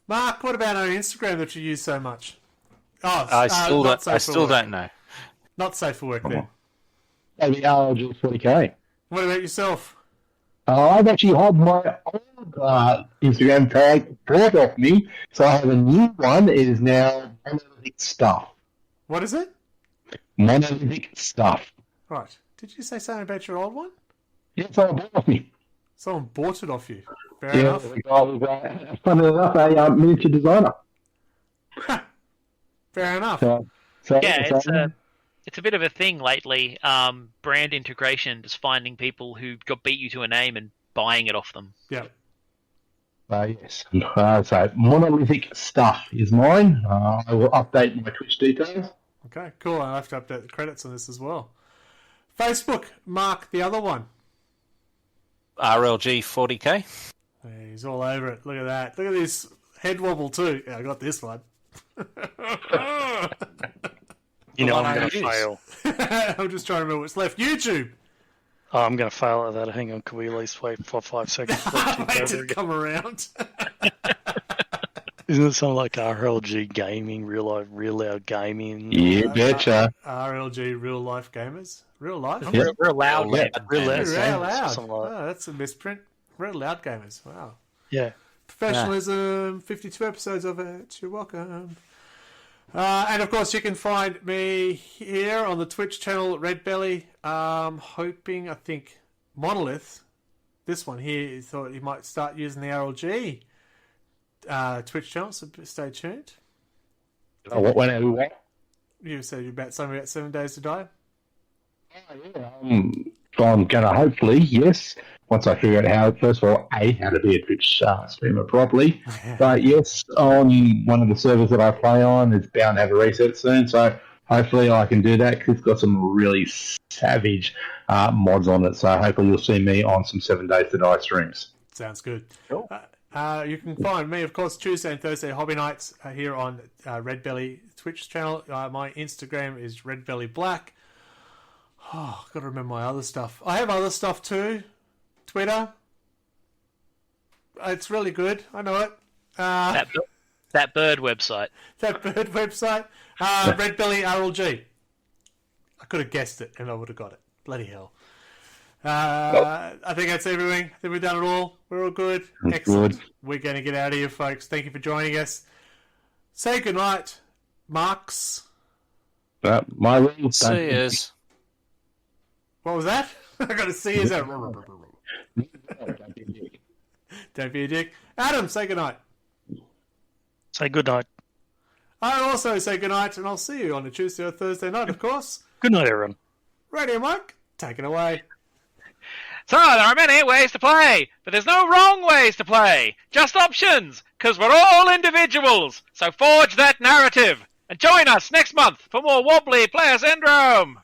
Mark, what about on Instagram that you use so much? Oh, I still don't know. Not safe for work then. Maybe RLG 40k. What about yourself? I've actually had my old Instagram tag brought off me, so I have a new one. It is now Monolithic Stuff. What is it? Monolithic Stuff. Right. Did you say something about your old one? Yes, I bought off me. Someone bought it off you. Fair enough. The guy was, funny enough, a miniature designer. Fair enough. It's a bit of a thing lately. Brand integration, just finding people who beat you to a name and buying it off them. Yeah. Yes. So Monolithic Stuff is mine. I will update my Twitch details. Okay, cool. I'll have to update the credits on this as well. Facebook, Mark, the other one. RLG 40k. Hey, he's all over it. Look at that. Look at this head wobble too. Yeah, I got this one. I'm going to fail. I'm just trying to remember what's left. YouTube. Oh, I'm going to fail at that. Hang on. Can we at least wait for 5 seconds? Wait to come around. Isn't it something like RLG Gaming, Real Loud Gaming? Yeah, betcha. RLG Real Life Gamers? Real Life? Yeah. Real loud. Real Loud. Real Loud. Something like that. Oh, that's a misprint. Real Loud Gamers. Wow. Yeah. Professionalism, 52 episodes of it. You're welcome. And of course, you can find me here on the Twitch channel, Red Belly. Hoping, I think, Monolith, this one here, he thought he might start using the RLG Twitch channel, so stay tuned. Oh, what? You said something about 7 Days to Die? Oh, yeah. I'm going to hopefully, yes, once I figure out how, first of all, how to be a Twitch streamer properly. But yes, on one of the servers that I play on, it's bound to have a reset soon. So hopefully I can do that because it's got some really savage mods on it. So hopefully you'll see me on some 7 Days to Die streams. Sounds good. Cool. You can find me, of course, Tuesday and Thursday Hobby Nights here on Red Belly Twitch channel. My Instagram is redbellyblack. Oh, I've got to remember my other stuff. I have other stuff too. Twitter. It's really good. I know it. That bird website. That bird website. Red Belly RLG. I could have guessed it and I would have got it. Bloody hell. I think that's everything. I think we've done it all. We're all good. Excellent. Good. We're going to get out of here, folks. Thank you for joining us. Say goodnight, Marks. My rules See yous. What was that? I got to see you. Don't be a dick. Adam, say goodnight. Say good night. I also say goodnight, and I'll see you on a Tuesday or Thursday night, of course. Good night, everyone. Radio Mike, take it away. So, there are many ways to play, but there's no wrong ways to play. Just options, because we're all individuals. So forge that narrative, and join us next month for more Wobbly Player Syndrome.